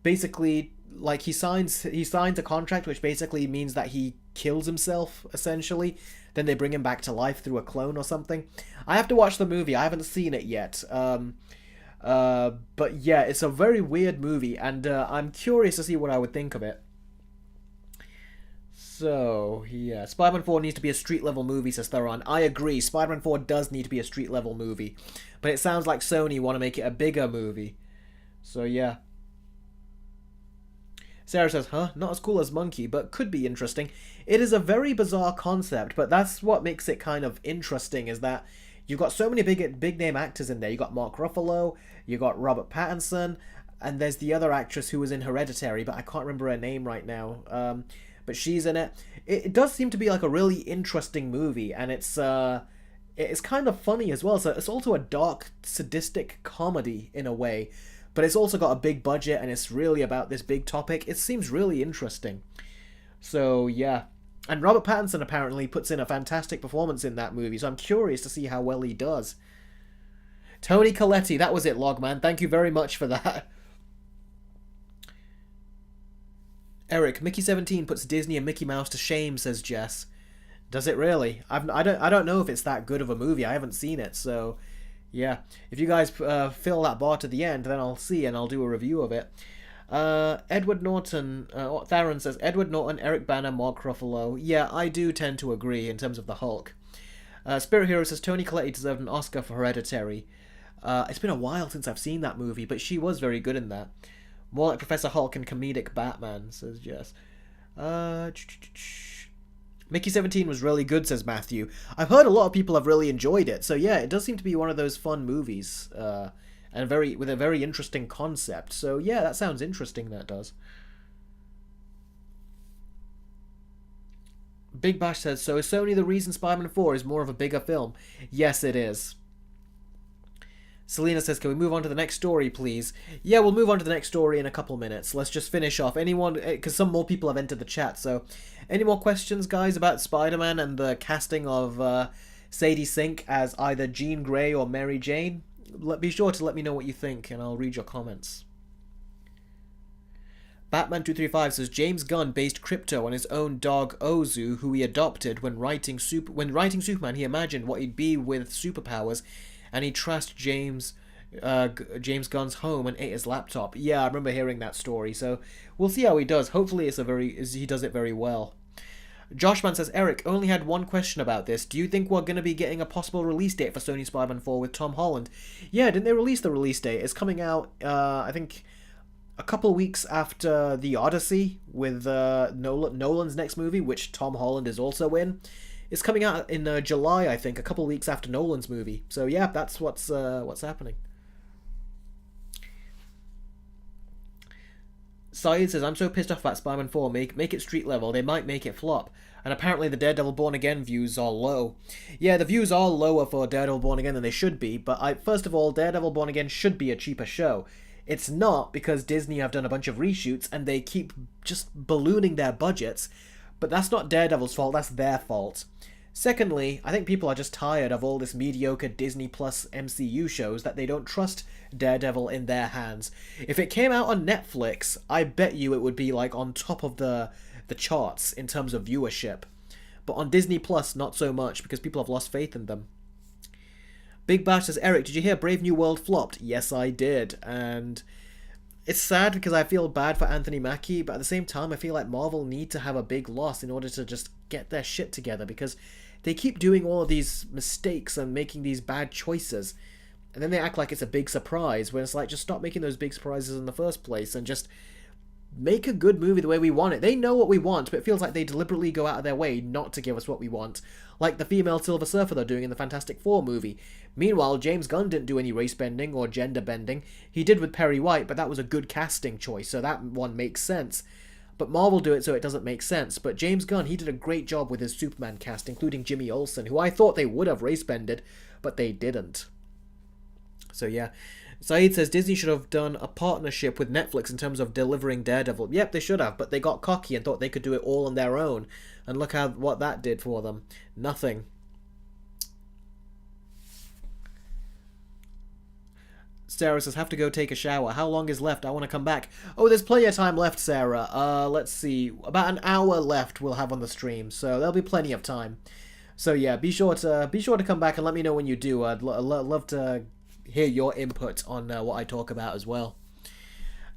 basically... Like, he signs a contract, which basically means that he kills himself, essentially. Then they bring him back to life through a clone or something. I have to watch the movie. I haven't seen it yet. But yeah, it's a very weird movie, and I'm curious to see what I would think of it. So, yeah. Spider-Man 4 needs to be a street-level movie, says Theron. I agree. Spider-Man 4 does need to be a street-level movie. But it sounds like Sony want to make it a bigger movie. So, yeah. Sarah says, huh? Not as cool as Monkey, but could be interesting. It is a very bizarre concept, but that's what makes it kind of interesting, is that you've got so many big name actors in there. You got Mark Ruffalo, you got Robert Pattinson, and there's the other actress who was in Hereditary, but I can't remember her name right now. But she's in it. It does seem to be like a really interesting movie, and it's kind of funny as well. So it's also a dark, sadistic comedy in a way. but it's also got a big budget and it's really about this big topic. It seems really interesting. So yeah. And Robert Pattinson apparently puts in a fantastic performance in that movie, so I'm curious to see how well he does. Tony Colletti, that was it, Logman. Thank you very much for that. Eric, Mickey 17 puts Disney and Mickey Mouse to shame, says Jess. Does it really? I don't know if it's that good of a movie. I haven't seen it, so yeah. If you guys fill that bar to the end, then I'll see and I'll do a review of it. Edward Norton, Theron says, Edward Norton, Eric Bana, Mark Ruffalo. Yeah, I do tend to agree in terms of the Hulk. Spirit Hero says, Toni Collette deserved an Oscar for Hereditary. It's been a while since I've seen that movie, but she was very good in that. More like Professor Hulk and comedic Batman, says Jess. Mickey 17 was really good, says Matthew. I've heard a lot of people have really enjoyed it, so yeah, it does seem to be one of those fun movies. And with a very interesting concept. So yeah, that sounds interesting, that does. Big Bash says, so is Sony the reason Spider-Man 4 is more of a bigger film? Yes, it is. Selena says, can we move on to the next story, please? Yeah, we'll move on to the next story in a couple minutes. Let's just finish off. Anyone, because some more people have entered the chat, so any more questions, guys, about Spider-Man and the casting of Sadie Sink as either Jean Grey or Mary Jane? Be sure to let me know what you think, and I'll read your comments. Batman235 says, James Gunn based Crypto on his own dog Ozu, who he adopted when writing Superman. He imagined what he'd be with superpowers, and he trashed James Gunn's home and ate his laptop. Yeah, I remember hearing that story, so we'll see how he does. Hopefully he does it very well. Joshman says, Eric, only had one question about this. Do you think we're going to be getting a possible release date for Sony Spider-Man 4 with Tom Holland? Yeah, didn't they release the release date? It's coming out, I think, a couple weeks after The Odyssey with Nolan's next movie, which Tom Holland is also in. It's coming out in July, I think, a couple weeks after Nolan's movie. So yeah, that's what's happening. Saeed says, I'm so pissed off about Spider-Man 4, make it street level, they might make it flop. And apparently the Daredevil Born Again views are low. Yeah, the views are lower for Daredevil Born Again than they should be, but first of all, Daredevil Born Again should be a cheaper show. It's not, because Disney have done a bunch of reshoots and they keep just ballooning their budgets, but that's not Daredevil's fault, that's their fault. Secondly, I think people are just tired of all this mediocre Disney Plus MCU shows that they don't trust Daredevil in their hands. If it came out on Netflix, I bet you it would be like on top of the charts in terms of viewership. But on Disney Plus, not so much, because people have lost faith in them. Big Bash says, Eric, did you hear Brave New World flopped? Yes, I did, and it's sad because I feel bad for Anthony Mackie, but at the same time, I feel like Marvel need to have a big loss in order to just get their shit together, because they keep doing all of these mistakes and making these bad choices, and then they act like it's a big surprise, when it's like, just stop making those big surprises in the first place, and just make a good movie the way we want it. They know what we want, but it feels like they deliberately go out of their way not to give us what we want, like the female Silver Surfer they're doing in the Fantastic Four movie. Meanwhile, James Gunn didn't do any race bending or gender bending. He did with Perry White, but that was a good casting choice, so that one makes sense. But Marvel do it so it doesn't make sense. But James Gunn, he did a great job with his Superman cast, including Jimmy Olsen, who I thought they would have race-bended, but they didn't. So yeah. Saeed says Disney should have done a partnership with Netflix in terms of delivering Daredevil. Yep, they should have, but they got cocky and thought they could do it all on their own. And look what that did for them. Nothing. Sarah says, have to go take a shower. How long is left? I want to come back. Oh, there's plenty of time left, Sarah. Let's see. About an hour left we'll have on the stream, so there'll be plenty of time. So yeah, be sure to come back and let me know when you do. I'd love to hear your input on what I talk about as well.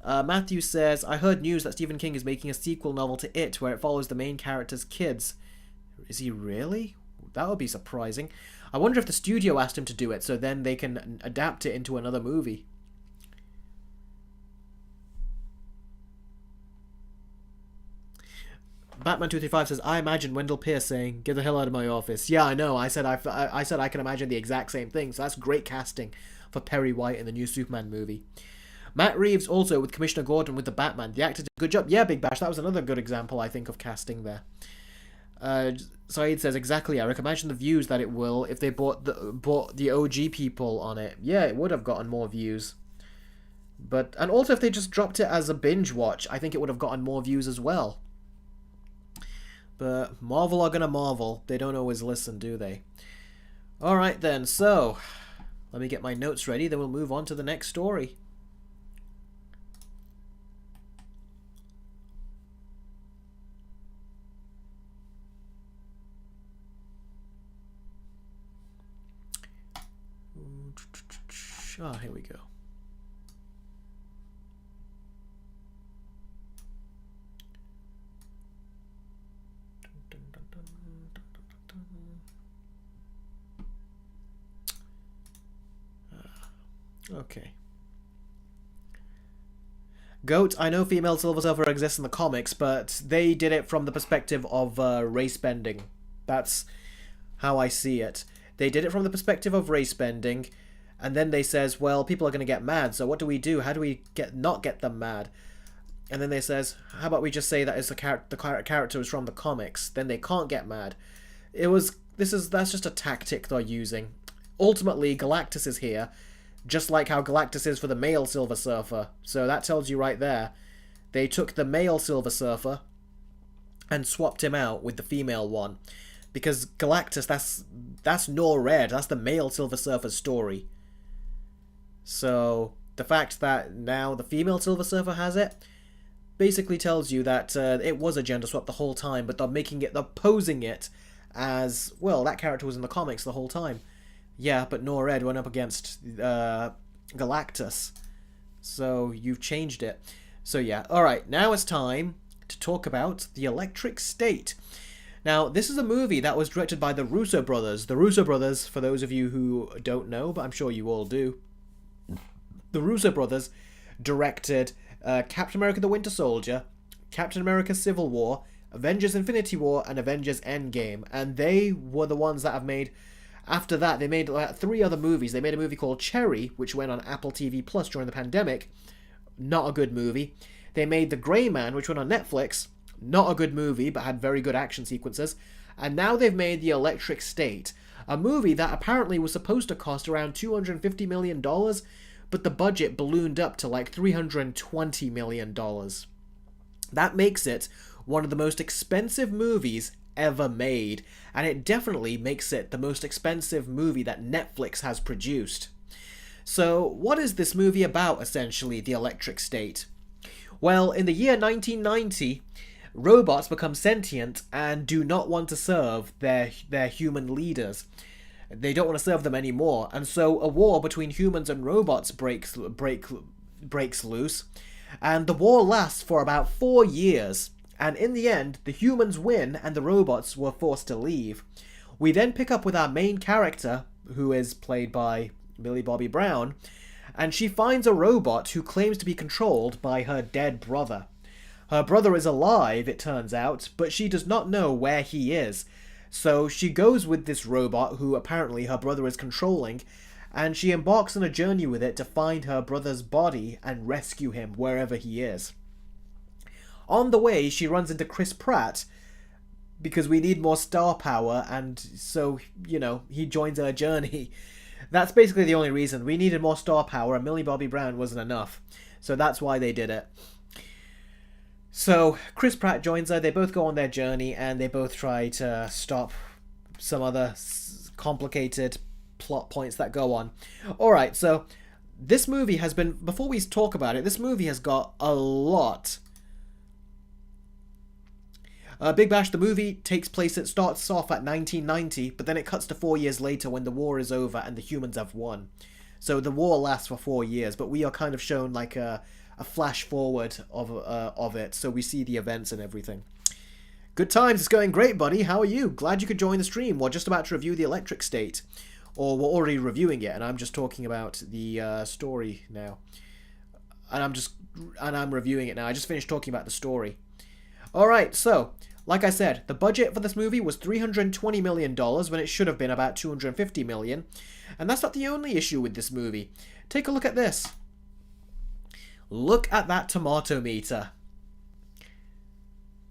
Matthew says, I heard news that Stephen King is making a sequel novel to It, where it follows the main character's kids. Is he really? That would be surprising. I wonder if the studio asked him to do it, so then they can adapt it into another movie. Batman235 says, I imagine Wendell Pierce saying, get the hell out of my office. Yeah, I know. I said I can imagine the exact same thing, so that's great casting for Perry White in the new Superman movie. Matt Reeves also with Commissioner Gordon with the Batman. The actor did a good job. Yeah, Big Bash, that was another good example, I think, of casting there. Saeed says, exactly, Eric. Imagine the views that it will if they bought the OG people on it. Yeah, it would have gotten more views. And also if they just dropped it as a binge watch, I think it would have gotten more views as well. But Marvel are gonna Marvel. They don't always listen, do they? Alright then, so let me get my notes ready, then we'll move on to the next story. Ah, here we go. Okay. Goat, I know female Silver Surfer exists in the comics, but they did it from the perspective of race bending. That's how I see it. They did it from the perspective of race bending, and then they says, well, people are going to get mad, so what do we do? How do we not get them mad? And then they says, how about we just say that the character is from the comics? Then they can't get mad. That's just a tactic they're using. Ultimately, Galactus is here, just like how Galactus is for the male Silver Surfer. So that tells you right there. They took the male Silver Surfer and swapped him out with the female one. Because Galactus, that's Nor-Red. That's the male Silver Surfer's story. So the fact that now the female Silver Surfer has it basically tells you that it was a gender swap the whole time, but they're posing it as, well, that character was in the comics the whole time. Yeah, but Nor-Red went up against Galactus. So you've changed it. So yeah, alright, now it's time to talk about The Electric State. Now, this is a movie that was directed by the Russo brothers. The Russo brothers, for those of you who don't know, but I'm sure you all do, the Russo brothers directed Captain America the Winter Soldier, Captain America Civil War, Avengers Infinity War, and Avengers Endgame. And they were the ones that have made... After that, they made 3 other movies. They made a movie called Cherry, which went on Apple TV Plus during the pandemic. Not a good movie. They made The Gray Man, which went on Netflix. Not a good movie, but had very good action sequences. And now they've made The Electric State, a movie that apparently was supposed to cost around $250 million, but the budget ballooned up to like $320 million. That makes it one of the most expensive movies ever made, and it definitely makes it the most expensive movie that Netflix has produced. So, what is this movie about, essentially, The Electric State? Well, in the year 1990, robots become sentient and do not want to serve their human leaders. They don't want to serve them anymore, and so a war between humans and robots breaks loose, and the war lasts for about 4 years. And in the end, the humans win and the robots were forced to leave. We then pick up with our main character, who is played by Millie Bobby Brown, and she finds a robot who claims to be controlled by her dead brother. Her brother is alive, it turns out, but she does not know where he is. So she goes with this robot, who apparently her brother is controlling, and she embarks on a journey with it to find her brother's body and rescue him wherever he is. On the way, she runs into Chris Pratt, because we need more star power, and so, you know, he joins our journey. That's basically the only reason. We needed more star power, and Millie Bobby Brown wasn't enough. So that's why they did it. So, Chris Pratt joins her, they both go on their journey, and they both try to stop some other complicated plot points that go on. Alright, so, this movie has been, before we talk about it, this movie has got a lot. Big Bash, the movie it starts off at 1990, but then it cuts to 4 years later when the war is over and the humans have won. So the war lasts for 4 years, but we are kind of shown like a flash forward of it, so we see the events and everything. Good times, it's going great, buddy. How are you? Glad you could join the stream. We're just about to review The Electric State. Or we're already reviewing it, and I'm just talking about the story now. And I'm reviewing it now. I just finished talking about the story. Alright, so, like I said, the budget for this movie was $320 million when it should have been about $250 million. And that's not the only issue with this movie. Take a look at this. Look at that tomato meter.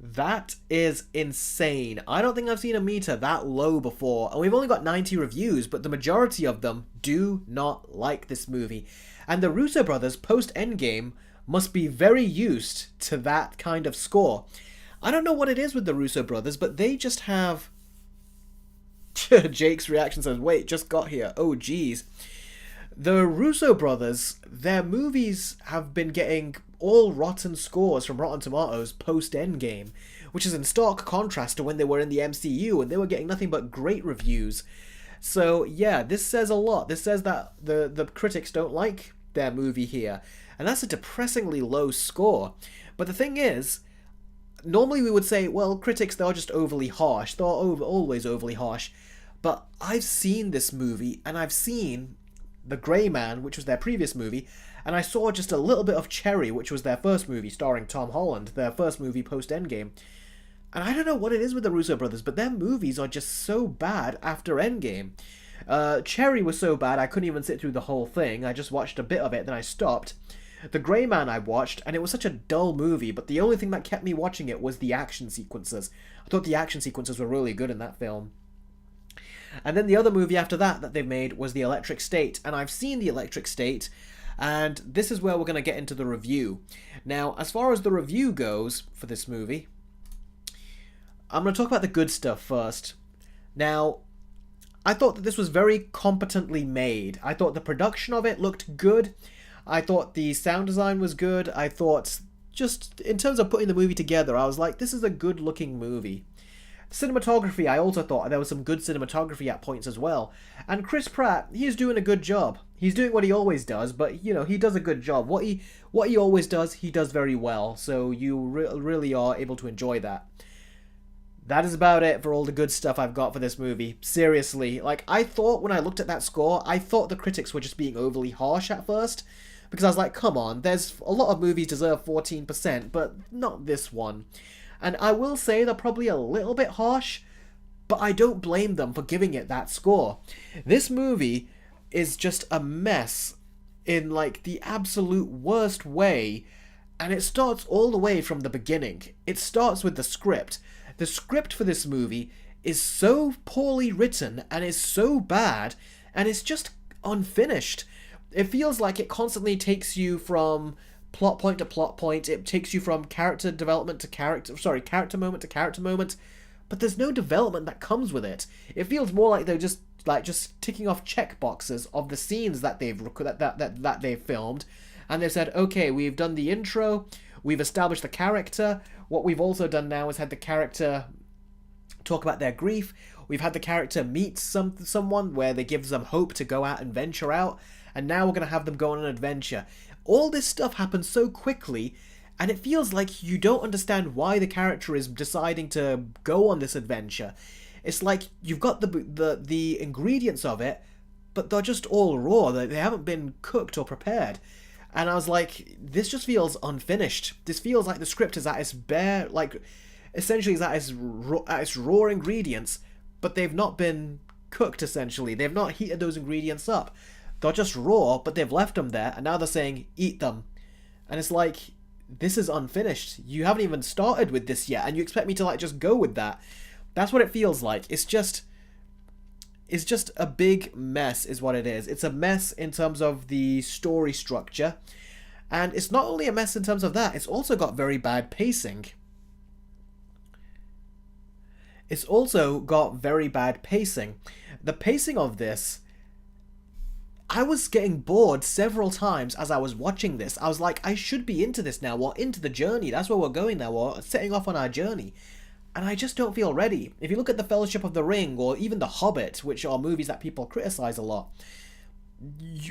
That is insane. I don't think I've seen a meter that low before. And we've only got 90 reviews, but the majority of them do not like this movie. And the Russo brothers, post-Endgame, must be very used to that kind of score. I don't know what it is with the Russo brothers, but they just have... Jake's reaction says, wait, just got here. Oh, geez. The Russo brothers, their movies have been getting all rotten scores from Rotten Tomatoes post-Endgame, which is in stark contrast to when they were in the MCU and they were getting nothing but great reviews. So yeah, this says a lot. This says that the critics don't like their movie here, and that's a depressingly low score. But the thing is, normally we would say, well, critics, they're just overly harsh. They're always overly harsh. But I've seen this movie, and I've seen The Grey Man, which was their previous movie, and I saw just a little bit of Cherry, which was their first movie starring Tom Holland, their first movie post-Endgame. And I don't know what it is with the Russo brothers, but their movies are just so bad after Endgame. Cherry was so bad I couldn't even sit through the whole thing. I just watched a bit of it, then I stopped. The Grey Man I watched, and it was such a dull movie, but the only thing that kept me watching it was the action sequences. I thought the action sequences were really good in that film. And then the other movie after that they've made was The Electric State, and I've seen The Electric State, and this is where we're going to get into the review. Now, as far as the review goes for this movie, I'm going to talk about the good stuff first. Now, I thought that this was very competently made. I thought the production of it looked good. I thought the sound design was good. I thought, just in terms of putting the movie together, I was like, this is a good looking movie. Cinematography, I also thought there was some good cinematography at points as well. And Chris Pratt, he's doing a good job. He's doing what he always does, but, you know, he does a good job. What he always does, he does very well. So you really are able to enjoy that. That is about it for all the good stuff I've got for this movie. Seriously, like, I thought when I looked at that score, I thought the critics were just being overly harsh at first. Because I was like, come on, there's a lot of movies deserve 14%, but not this one. And I will say they're probably a little bit harsh, but I don't blame them for giving it that score. This movie is just a mess in, like, the absolute worst way, and it starts all the way from the beginning. It starts with the script. The script for this movie is so poorly written and is so bad, and it's just unfinished. It feels like it constantly takes you from plot point to plot point. It takes you from character development to character moment to character moment, but there's no development that comes with it. It feels more like they're just ticking off check boxes of the scenes that they've filmed, and they've said, okay, we've done the intro, we've established the character. What we've also done now is had the character talk about their grief. We've had the character meet someone where they give them hope to go out and venture out, and now we're going to have them go on an adventure. All this stuff happens so quickly, and it feels like you don't understand why the character is deciding to go on this adventure. It's like you've got the ingredients of it, but they're just all raw. They haven't been cooked or prepared. And I was like, this just feels unfinished. This feels like the script is at its bare, like, essentially is at its raw ingredients, but they've not been cooked, essentially. They've not heated those ingredients up. They're just raw, but they've left them there, and now they're saying, eat them. And it's like, this is unfinished. You haven't even started with this yet, and you expect me to, like, just go with that. That's what it feels like. It's just a big mess is what it is. It's a mess in terms of the story structure, and it's not only a mess in terms of that, it's also got very bad pacing. It's also got very bad pacing. The pacing of this, I was getting bored several times as I was watching this. I was like, I should be into this now, or into the journey. That's where we're going now, or setting off on our journey. And I just don't feel ready. If you look at The Fellowship of the Ring, or even The Hobbit, which are movies that people criticize a lot,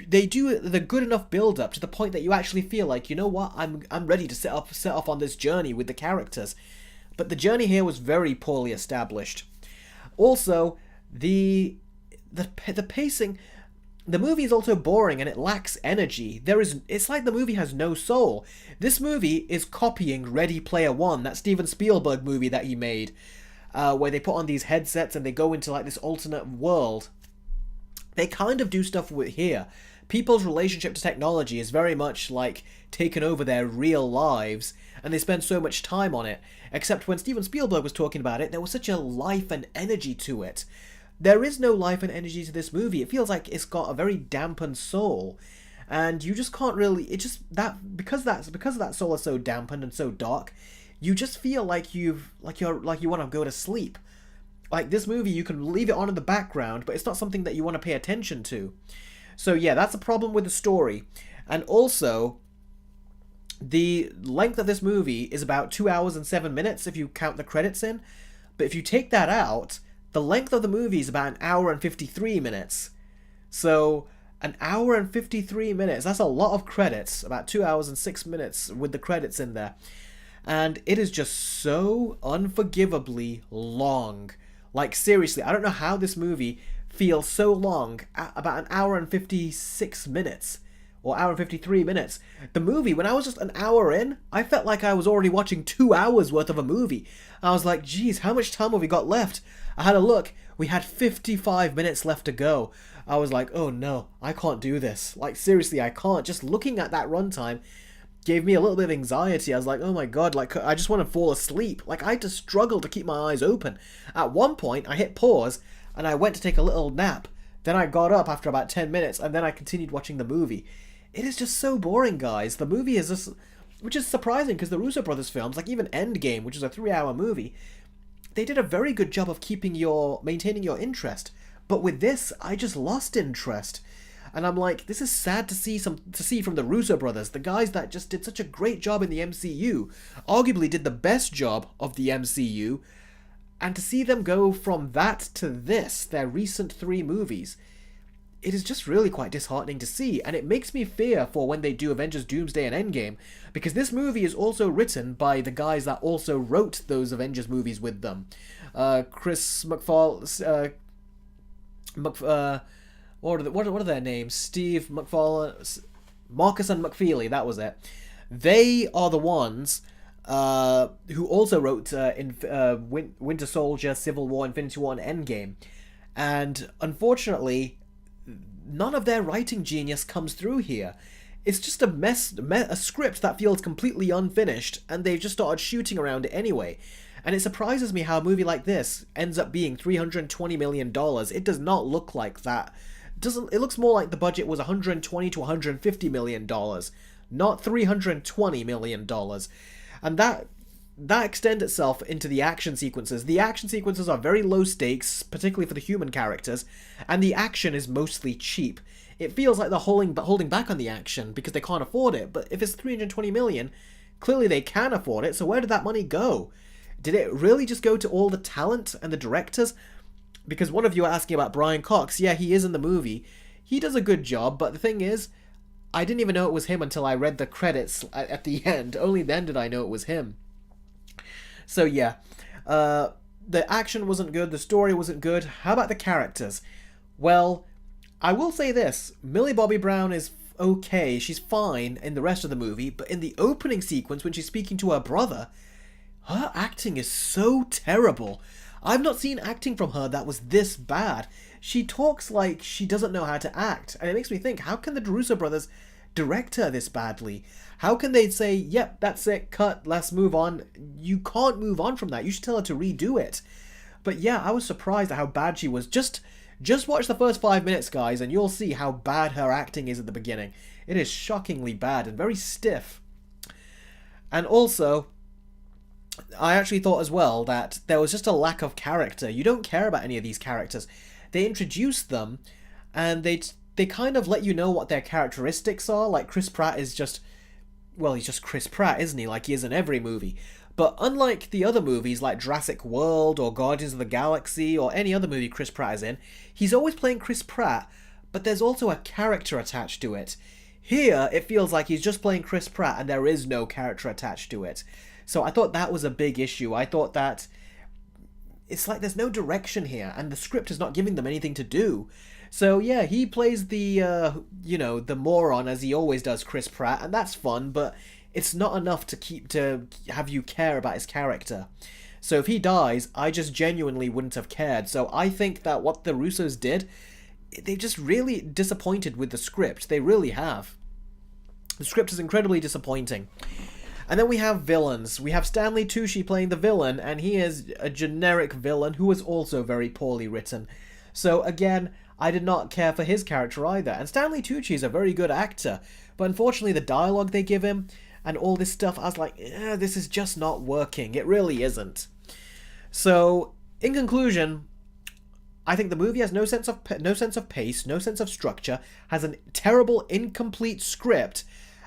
they do the good enough build-up to the point that you actually feel like, you know what, I'm ready to set off on this journey with the characters. But the journey here was very poorly established. Also, the pacing... The movie is also boring and it lacks energy. It's like the movie has no soul. This movie is copying Ready Player One, that Steven Spielberg movie that he made, where they put on these headsets and they go into like this alternate world. They kind of do stuff with here, People's relationship to technology is very much like taken over their real lives, and they spend so much time on it. Except when Steven Spielberg was talking about it, there was such a life and energy to it. There is no life and energy to this movie. It feels like it's got a very dampened soul. And you just can't really, it just, because that soul is so dampened and so dark, you just feel like you want to go to sleep. Like, this movie, you can leave it on in the background, but it's not something that you want to pay attention to. So yeah, that's a problem with the story. And also, the length of this movie is about 2 hours and 7 minutes if you count the credits in. But if you take that out, the length of the movie is about 1 hour and 53 minutes. So, 1 hour and 53 minutes, that's a lot of credits. About 2 hours and 6 minutes with the credits in there. And it is just so unforgivably long. Like, seriously, I don't know how this movie feels so long, about 1 hour and 56 minutes. Or hour and 53 minutes. The movie, when I was just an hour in, I felt like I was already watching 2 hours worth of a movie. I was like, geez, how much time have we got left? I had a look. We had 55 minutes left to go. I was like, oh no, I can't do this. Like, seriously, I can't. Just looking at that runtime gave me a little bit of anxiety. I was like, oh my god, like, I just want to fall asleep. Like, I had to struggle to keep my eyes open. At one point, I hit pause, and I went to take a little nap. Then I got up after about 10 minutes, and then I continued watching the movie. It is just so boring, guys. The movie is just... Which is surprising, because the Russo brothers films, like even Endgame, which is a 3-hour movie, they did a very good job of maintaining your interest. But with this, I just lost interest. And I'm like, this is sad to see from the Russo brothers, the guys that just did such a great job in the MCU, arguably did the best job of the MCU, and to see them go from that to this, their recent 3 movies, it is just really quite disheartening to see, and it makes me fear for when they do Avengers Doomsday and Endgame, because this movie is also written by the guys that also wrote those Avengers movies with them. Chris McFarlane, what are their names? Steve McFarlane, Marcus and McFeely, that was it. They are the ones who also wrote Winter Soldier, Civil War, Infinity War, and Endgame. And unfortunately, none of their writing genius comes through here. It's just a script that feels completely unfinished, and they've just started shooting around it anyway. And it surprises me how a movie like this ends up being $320 million. It does not look like that. It looks more like the budget was $120 to $150 million, not $320 million. And that extends itself into the action sequences. The action sequences are very low stakes, particularly for the human characters, and the action is mostly cheap. It feels like they're holding back on the action because they can't afford it, but if it's $320 million, clearly they can afford it, so where did that money go? Did it really just go to all the talent and the directors? Because one of you are asking about Brian Cox. Yeah, he is in the movie. He does a good job, but the thing is, I didn't even know it was him until I read the credits at the end. Only then did I know it was him. So yeah, the action wasn't good, the story wasn't good. How about the characters? Well, I will say this, Millie Bobby Brown is okay, she's fine in the rest of the movie, but in the opening sequence when she's speaking to her brother, her acting is so terrible. I've not seen acting from her that was this bad. She talks like she doesn't know how to act, and it makes me think, how can the Russo brothers direct her this badly? How can they say, yep, that's it, cut, let's move on? You can't move on from that. You should tell her to redo it. But yeah, I was surprised at how bad she was. Just watch the first 5 minutes, guys, and you'll see how bad her acting is at the beginning. It is shockingly bad and very stiff. And also, I actually thought as well that there was just a lack of character. You don't care about any of these characters. They introduce them, and they kind of let you know what their characteristics are. Like, Chris Pratt is just... Well, he's just Chris Pratt, isn't he? Like he is in every movie. But unlike the other movies like Jurassic World or Guardians of the Galaxy or any other movie Chris Pratt is in, he's always playing Chris Pratt, but there's also a character attached to it. Here, it feels like he's just playing Chris Pratt and there is no character attached to it. So I thought that was a big issue. I thought that it's like there's no direction here and the script is not giving them anything to do. So yeah, he plays the, the moron as he always does, Chris Pratt, and that's fun, but it's not enough to have you care about his character. So if he dies, I just genuinely wouldn't have cared. So I think that what the Russos did they've just really disappointed with the script. They really have. The script is incredibly disappointing. And then we have villains. We have Stanley Tucci playing the villain, and he is a generic villain who is also very poorly written. So again, I did not care for his character either. And Stanley Tucci is a very good actor, but unfortunately the dialogue they give him and all this stuff, I was like, this is just not working. It really isn't. So, in conclusion, I think the movie has no sense of pace, no sense of structure, has a terrible, incomplete script,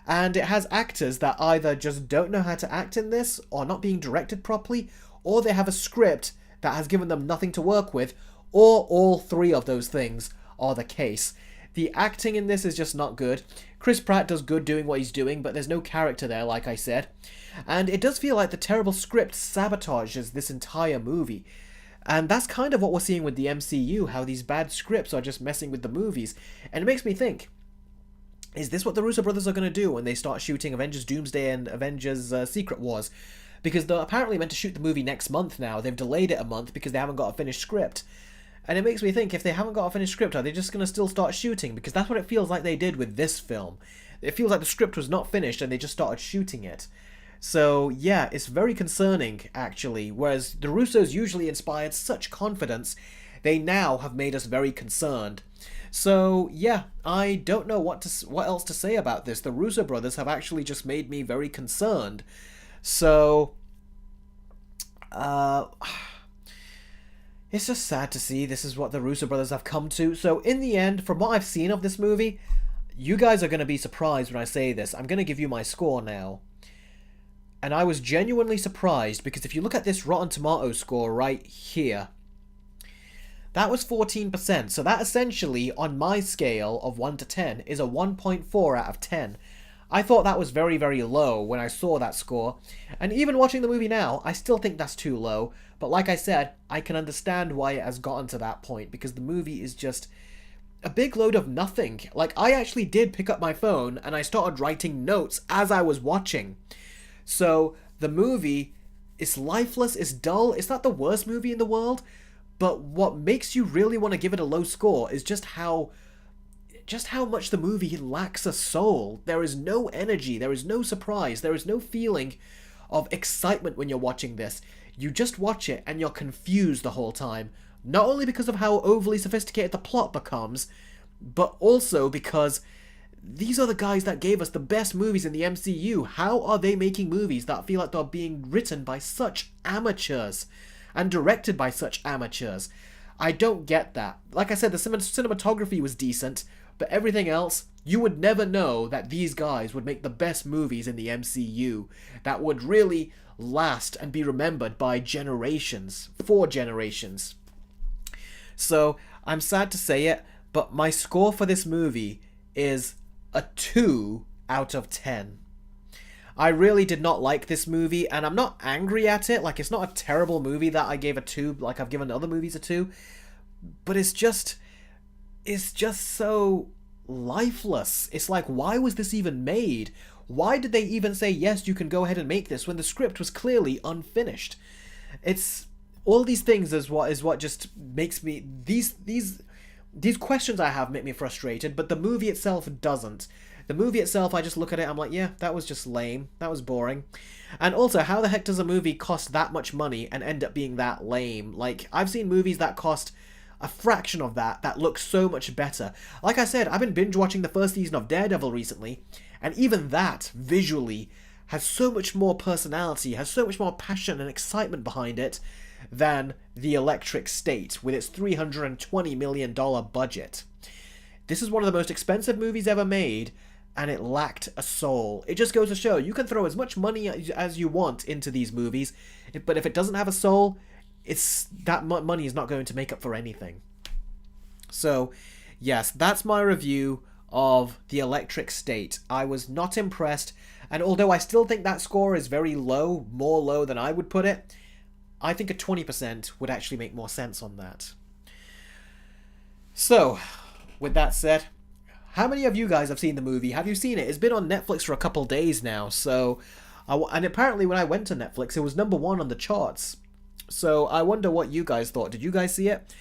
and it has actors that either just don't know how to act in this, or not being directed properly, or they have a script that has given them nothing to work with, or all three of those things are the case. The acting in this is just not good. Chris Pratt does good doing what he's doing, but there's no character there, like I said. And it does feel like the terrible script sabotages this entire movie. And that's kind of what we're seeing with the MCU, how these bad scripts are just messing with the movies. And it makes me think, is this what the Russo brothers are going to do when they start shooting Avengers Doomsday and Avengers Secret Wars? Because they're apparently meant to shoot the movie next month now. They've delayed it a month because they haven't got a finished script. And it makes me think, if they haven't got a finished script, are they just going to still start shooting? Because that's what it feels like they did with this film. It feels like the script was not finished and they just started shooting it. So, yeah, it's very concerning, actually. Whereas the Russos usually inspired such confidence, they now have made us very concerned. So, yeah, I don't know what else to say about this. The Russo brothers have actually just made me very concerned. So, it's just sad to see this is what the Russo brothers have come to. So, in the end, from what I've seen of this movie, you guys are going to be surprised when I say this. I'm going to give you my score now. And I was genuinely surprised, because if you look at this Rotten Tomatoes score right here, that was 14%. So that essentially, on my scale of 1 to 10, is a 1.4 out of 10. I thought that was very, very low when I saw that score. And even watching the movie now, I still think that's too low. But like I said, I can understand why it has gotten to that point, because the movie is just a big load of nothing. Like, I actually did pick up my phone and I started writing notes as I was watching. So, the movie is lifeless, it's dull, it's not the worst movie in the world, but what makes you really want to give it a low score is just how much the movie lacks a soul. There is no energy, there is no surprise, there is no feeling of excitement when you're watching this. You just watch it and you're confused the whole time. Not only because of how overly sophisticated the plot becomes, but also because these are the guys that gave us the best movies in the MCU. How are they making movies that feel like they're being written by such amateurs and directed by such amateurs? I don't get that. Like I said, the cinematography was decent, but everything else, you would never know that these guys would make the best movies in the MCU that would really last and be remembered by generations, 4 generations. So, I'm sad to say it, but my score for this movie is a 2 out of 10. I really did not like this movie, and I'm not angry at it. Like, it's not a terrible movie that I gave a 2, like I've given other movies a 2. But it's just so lifeless. It's like, why was this even made? Why did they even say, yes, you can go ahead and make this, when the script was clearly unfinished? It's all these things is what just makes me, these questions I have make me frustrated, but the movie itself doesn't. The movie itself, I just look at it, I'm like, yeah, that was just lame. That was boring. And also, how the heck does a movie cost that much money and end up being that lame? Like, I've seen movies that cost a fraction of that look so much better. Like I said, I've been binge watching the first season of Daredevil recently, and even that, visually, has so much more personality, has so much more passion and excitement behind it than The Electric State, with its $320 million budget. This is one of the most expensive movies ever made, and it lacked a soul. It just goes to show, you can throw as much money as you want into these movies, but if it doesn't have a soul, that money is not going to make up for anything. So, yes, that's my review of The Electric State. I was not impressed, and although I still think that score is very low, more low than I would put it, I think a 20% would actually make more sense on that. So, with that said, how many of you guys have seen the movie? Have you seen it? It's been on Netflix for a couple days now, so... And apparently when I went to Netflix, it was #1 on the charts. So I wonder what you guys thought. Did you guys see it?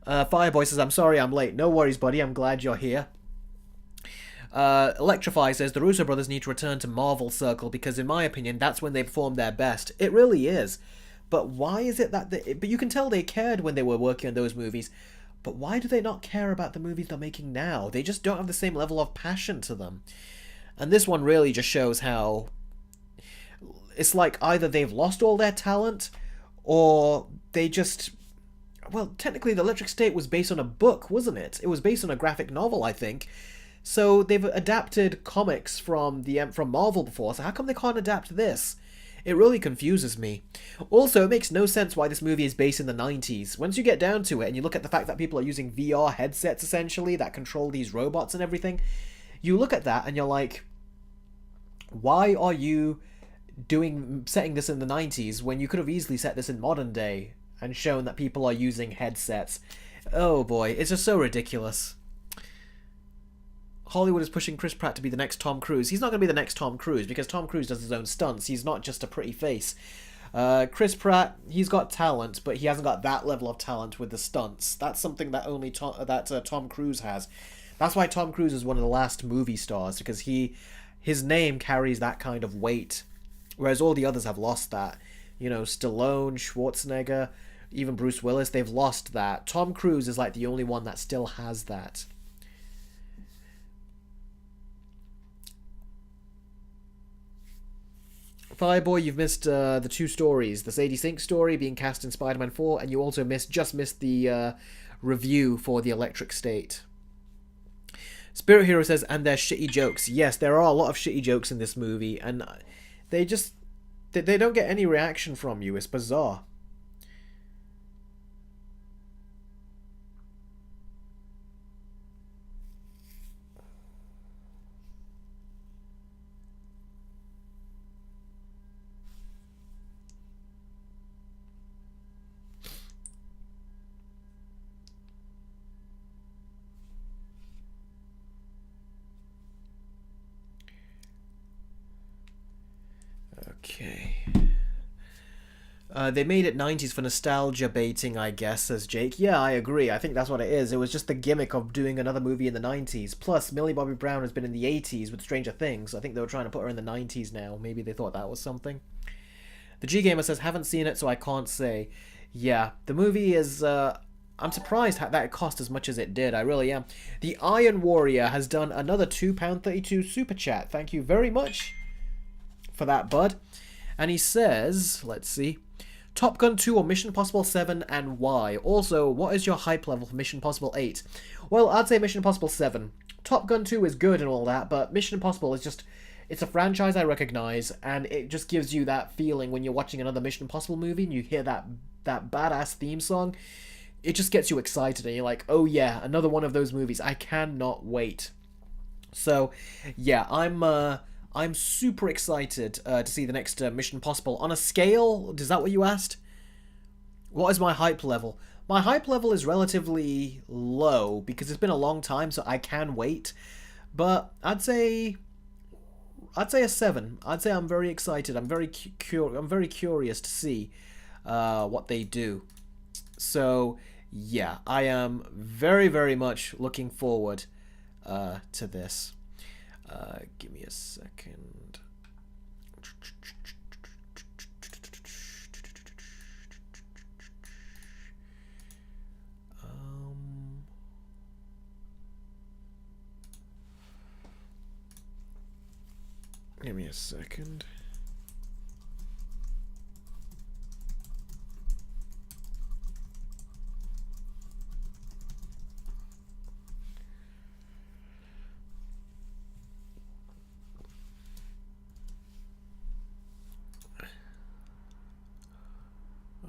Fireboy says, I'm sorry I'm late. No worries, buddy. I'm glad you're here. Electrify says, the Russo brothers need to return to Marvel Circle because, in my opinion, that's when they performed their best. It really is. But why is it that they... But you can tell they cared when they were working on those movies. But why do they not care about the movies they're making now? They just don't have the same level of passion to them. And this one really just shows how... It's like either they've lost all their talent, or they just... Well, technically, The Electric State was based on a book, wasn't it? It was based on a graphic novel, I think. So they've adapted comics from Marvel before, so how come they can't adapt this? It really confuses me. Also, it makes no sense why this movie is based in the 90s. Once you get down to it, and you look at the fact that people are using VR headsets, essentially, that control these robots and everything, you look at that and you're like, why are you setting this in the 90s when you could have easily set this in modern day and shown that people are using headsets? Oh boy, it's just so ridiculous. Hollywood is pushing Chris Pratt to be the next Tom Cruise. He's not going to be the next Tom Cruise because Tom Cruise does his own stunts. He's not just a pretty face. Chris Pratt, he's got talent, but he hasn't got that level of talent with the stunts. That's something that only Tom Cruise has. That's why Tom Cruise is one of the last movie stars, because his name carries that kind of weight, whereas all the others have lost that. You know, Stallone, Schwarzenegger, even Bruce Willis, they've lost that. Tom Cruise is like the only one that still has that. Fireboy, you've missed the two stories. The Sadie Sink story being cast in Spider-Man 4, and you also just missed the review for The Electric State. Spirit Hero says, and there's shitty jokes. Yes, there are a lot of shitty jokes in this movie, and they don't get any reaction from you. It's bizarre. Okay. They made it 90s for nostalgia baiting, I guess, says Jake. Yeah, I agree. I think that's what it is. It was just the gimmick of doing another movie in the 90s. Plus, Millie Bobby Brown has been in the 80s with Stranger Things. I think they were trying to put her in the 90s now. Maybe they thought that was something. The G-Gamer says, haven't seen it, so I can't say. Yeah, the movie is... I'm surprised that it cost as much as it did. I really am. The Iron Warrior has done another £2.32 Super Chat. Thank you very much for that, bud. And he says, let's see, Top Gun 2 or Mission Impossible 7 and why? Also, what is your hype level for Mission Impossible 8? Well, I'd say Mission Impossible 7. Top Gun 2 is good and all that, but Mission Impossible is just, it's a franchise I recognize, and it just gives you that feeling when you're watching another Mission Impossible movie and you hear that badass theme song. It just gets you excited and you're like, oh yeah, another one of those movies. I cannot wait. So, yeah, I'm super excited to see the next Mission Impossible. On a scale, is that what you asked? What is my hype level? My hype level is relatively low because it's been a long time, so I can wait. But I'd say a 7. I'd say I'm very excited. I'm very curious to see what they do. So yeah, I am very, very much looking forward to this. Give me a second. Give me a second.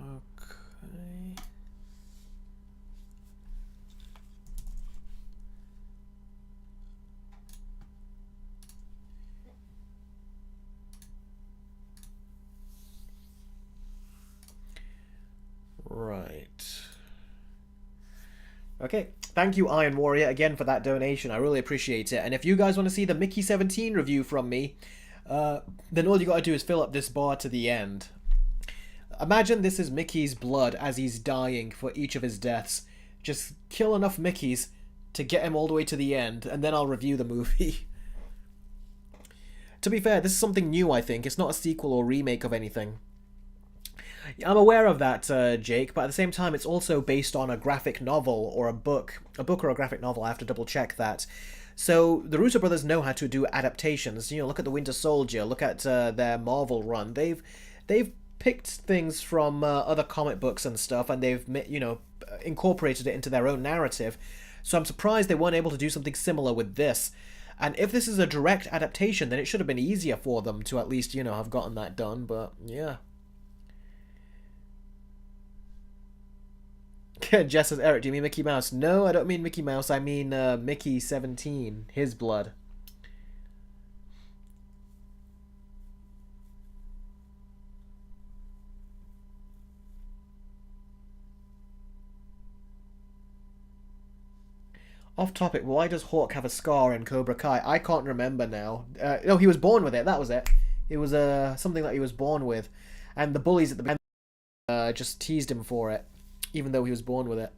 Okay. Right. Okay. Thank you, Iron Warrior, again for that donation. I really appreciate it. And if you guys want to see the Mickey 17 review from me, then all you gotta do is fill up this bar to the end. Imagine this is Mickey's blood as he's dying for each of his deaths. Just kill enough Mickeys to get him all the way to the end, and then I'll review the movie. To be fair, this is something new, I think. It's not a sequel or remake of anything. I'm aware of that, Jake, but at the same time, it's also based on a graphic novel or a book. A book or a graphic novel, I have to double check that. So, the Russo brothers know how to do adaptations. You know, look at The Winter Soldier, look at their Marvel run. They've picked things from other comic books and stuff, and they've, you know, incorporated it into their own narrative. So I'm surprised they weren't able to do something similar with this. And if this is a direct adaptation, then it should have been easier for them to at least, you know, have gotten that done, but yeah. Jess says, Eric, do you mean Mickey Mouse? No, I don't mean Mickey Mouse, I mean Mickey 17, his blood. Off topic, why does Hawk have a scar in Cobra Kai? I can't remember now. No, he was born with it, that was it. It was something that he was born with. And the bullies at the beginning just teased him for it, even though he was born with it.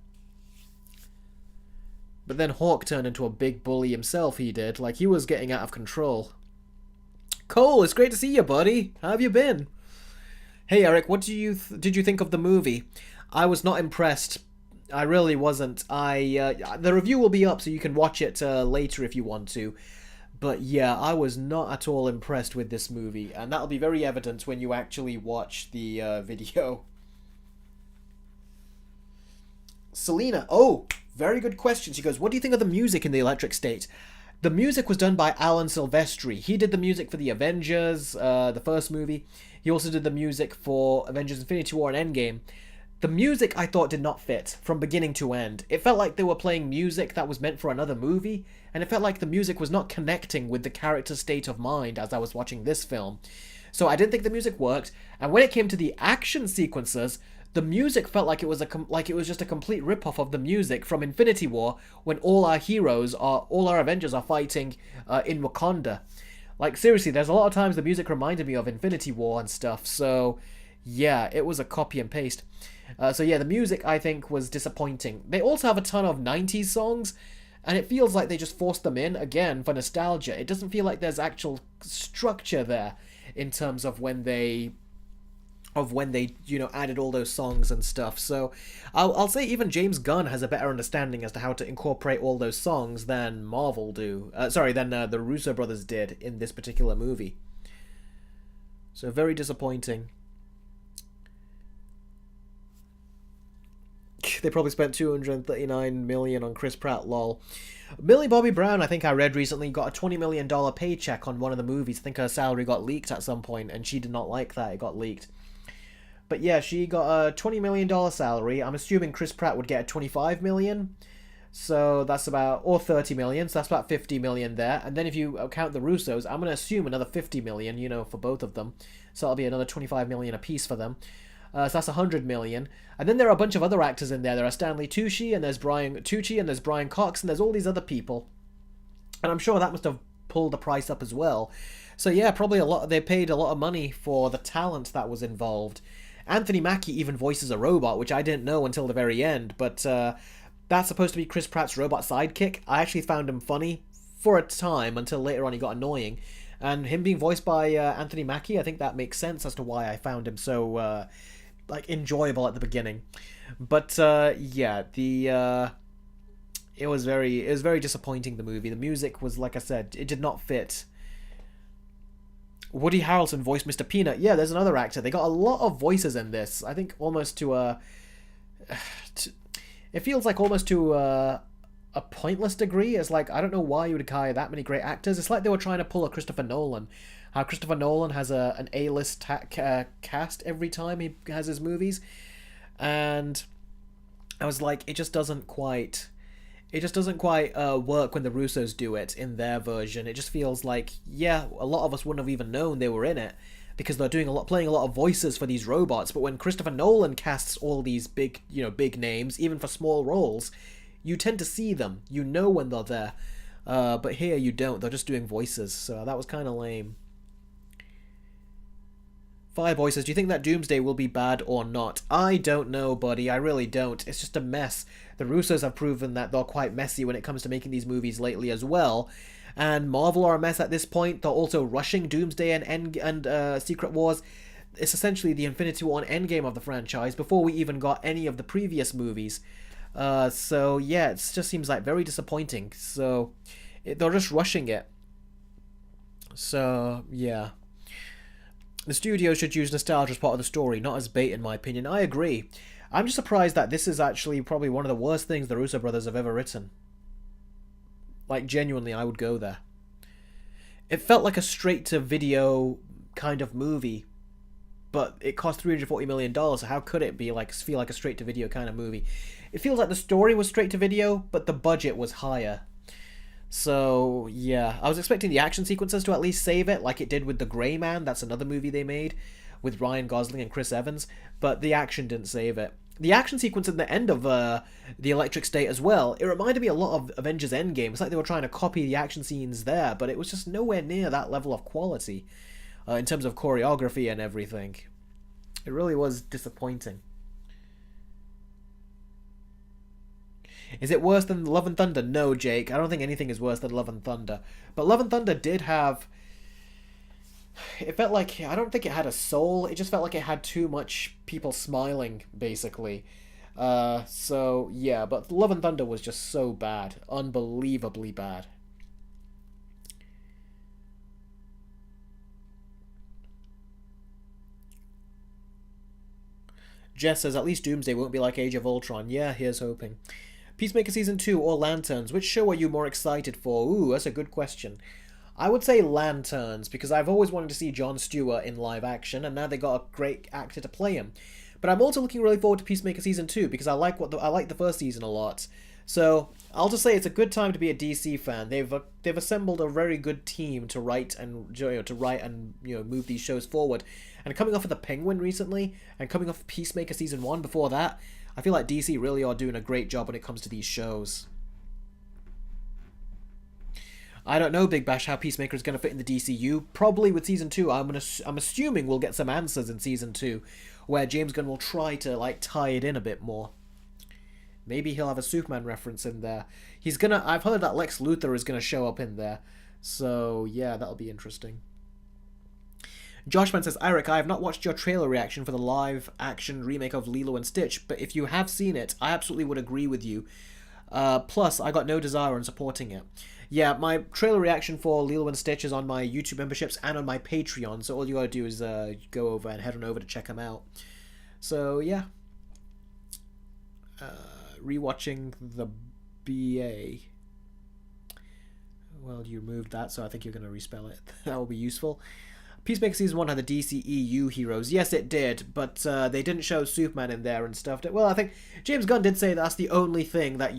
But then Hawk turned into a big bully himself, he did. Like, he was getting out of control. Cole, it's great to see you, buddy. How have you been? Hey, Eric, what did you think of the movie? I was not impressed. I really wasn't. The review will be up, so you can watch it later if you want to. But yeah, I was not at all impressed with this movie, and that'll be very evident when you actually watch the video. Selena, oh, very good question. She goes, what do you think of the music in The Electric State? The music was done by Alan Silvestri. He did the music for the Avengers, the first movie. He also did the music for Avengers Infinity War and Endgame. The music, I thought, did not fit from beginning to end. It felt like they were playing music that was meant for another movie, and it felt like the music was not connecting with the character's state of mind as I was watching this film. So I didn't think the music worked, and when it came to the action sequences, the music felt like it was just a complete rip-off of the music from Infinity War when all our Avengers are fighting in Wakanda. Like, seriously, there's a lot of times the music reminded me of Infinity War and stuff, so yeah, it was a copy and paste. So yeah, the music, I think, was disappointing. They also have a ton of 90s songs, and it feels like they just forced them in, again, for nostalgia. It doesn't feel like there's actual structure there in terms of when they you know, added all those songs and stuff. So I'll say even James Gunn has a better understanding as to how to incorporate all those songs than Marvel do. Than the Russo brothers did in this particular movie. So very disappointing. They probably spent $239 million on Chris Pratt, lol. Millie Bobby Brown, I think I read recently, got a $20 million paycheck on one of the movies. I think her salary got leaked at some point, and she did not like that it got leaked. But yeah, she got a $20 million salary. I'm assuming Chris Pratt would get a $25 million. So that's about, or $30 million, so that's about $50 million there. And then if you count the Russos, I'm going to assume another $50 million, you know, for both of them. So that'll be another $25 million apiece for them. So that's $100 million. And then there are a bunch of other actors in there. There are Stanley Tucci, and there's Brian Cox, and there's all these other people. And I'm sure that must have pulled the price up as well. So yeah, probably they paid a lot of money for the talent that was involved. Anthony Mackie even voices a robot, which I didn't know until the very end, but that's supposed to be Chris Pratt's robot sidekick. I actually found him funny for a time until later on he got annoying. And him being voiced by Anthony Mackie, I think that makes sense as to why I found him so enjoyable at the beginning. But yeah, it was very disappointing, the movie. The music was, like I said, it did not fit. Woody Harrelson voiced Mr. Peanut. Yeah, there's another actor. They got a lot of voices in this. I think almost to a... it feels like almost to a pointless degree. It's like, I don't know why you would hire that many great actors. It's like they were trying to pull a Christopher Nolan. How Christopher Nolan has an A-list cast every time he has his movies. And I was like, it just doesn't quite work when the Russos do it in their version. It just feels like, yeah, a lot of us wouldn't have even known they were in it because they're playing a lot of voices for these robots. But when Christopher Nolan casts all these big names, even for small roles, you tend to see them. You know when they're there. But here you don't. They're just doing voices. So that was kind of lame. Fireboy says, do you think that Doomsday will be bad or not? I don't know, buddy. I really don't. It's just a mess. The Russos have proven that they're quite messy when it comes to making these movies lately as well. And Marvel are a mess at this point. They're also rushing Doomsday and Secret Wars. It's essentially the Infinity War and Endgame of the franchise before we even got any of the previous movies. So yeah, it just seems like very disappointing. So they're just rushing it. So yeah. The studio should use nostalgia as part of the story, not as bait, in my opinion. I agree. I'm just surprised that this is actually probably one of the worst things the Russo brothers have ever written. Like, genuinely, I would go there. It felt like a straight-to-video kind of movie, but it cost $340 million, so how could it feel like a straight-to-video kind of movie? It feels like the story was straight-to-video, but the budget was higher. So, yeah. I was expecting the action sequences to at least save it, like it did with The Grey Man. That's another movie they made with Ryan Gosling and Chris Evans, but the action didn't save it. The action sequence at the end of the Electric State as well, it reminded me a lot of Avengers Endgame. It's like they were trying to copy the action scenes there, but it was just nowhere near that level of quality in terms of choreography and everything. It really was disappointing. Is it worse than Love and Thunder? No, Jake. I don't think anything is worse than Love and Thunder. But Love and Thunder did have... It felt like... I don't think it had a soul. It just felt like it had too much people smiling, basically. So, yeah. But Love and Thunder was just so bad. Unbelievably bad. Jess says, at least Doomsday won't be like Age of Ultron. Yeah, here's hoping. Peacemaker Season 2 or Lanterns? Which show are you more excited for? Ooh, that's a good question. I would say Lanterns, because I've always wanted to see Jon Stewart in live action, and now they got a great actor to play him. But I'm also looking really forward to Peacemaker Season 2, because I like the first season a lot. So, I'll just say it's a good time to be a DC fan. They've assembled a very good team to write and move these shows forward. And coming off of The Penguin recently, and coming off of Peacemaker Season 1 before that, I feel like DC really are doing a great job when it comes to these shows. I don't know, Big Bash, how Peacemaker is going to fit in the DCU. Probably with Season 2, I'm assuming we'll get some answers in Season 2, where James Gunn will try to, tie it in a bit more. Maybe he'll have a Superman reference in there. I've heard that Lex Luthor is going to show up in there. So, yeah, that'll be interesting. Joshman says, Eric, I have not watched your trailer reaction for the live-action remake of Lilo and Stitch, but if you have seen it, I absolutely would agree with you. Plus, I got no desire in supporting it. Yeah, my trailer reaction for Lilo and Stitch is on my YouTube memberships and on my Patreon, so all you gotta do is go over and head on over to check them out. So, yeah. Rewatching the BA. Well, you removed that, so I think you're going to respell it. That will be useful. Peacemaker Season 1 had the DCEU heroes. Yes, it did, but they didn't show Superman in there and stuff. Well, I think James Gunn did say that's the only thing that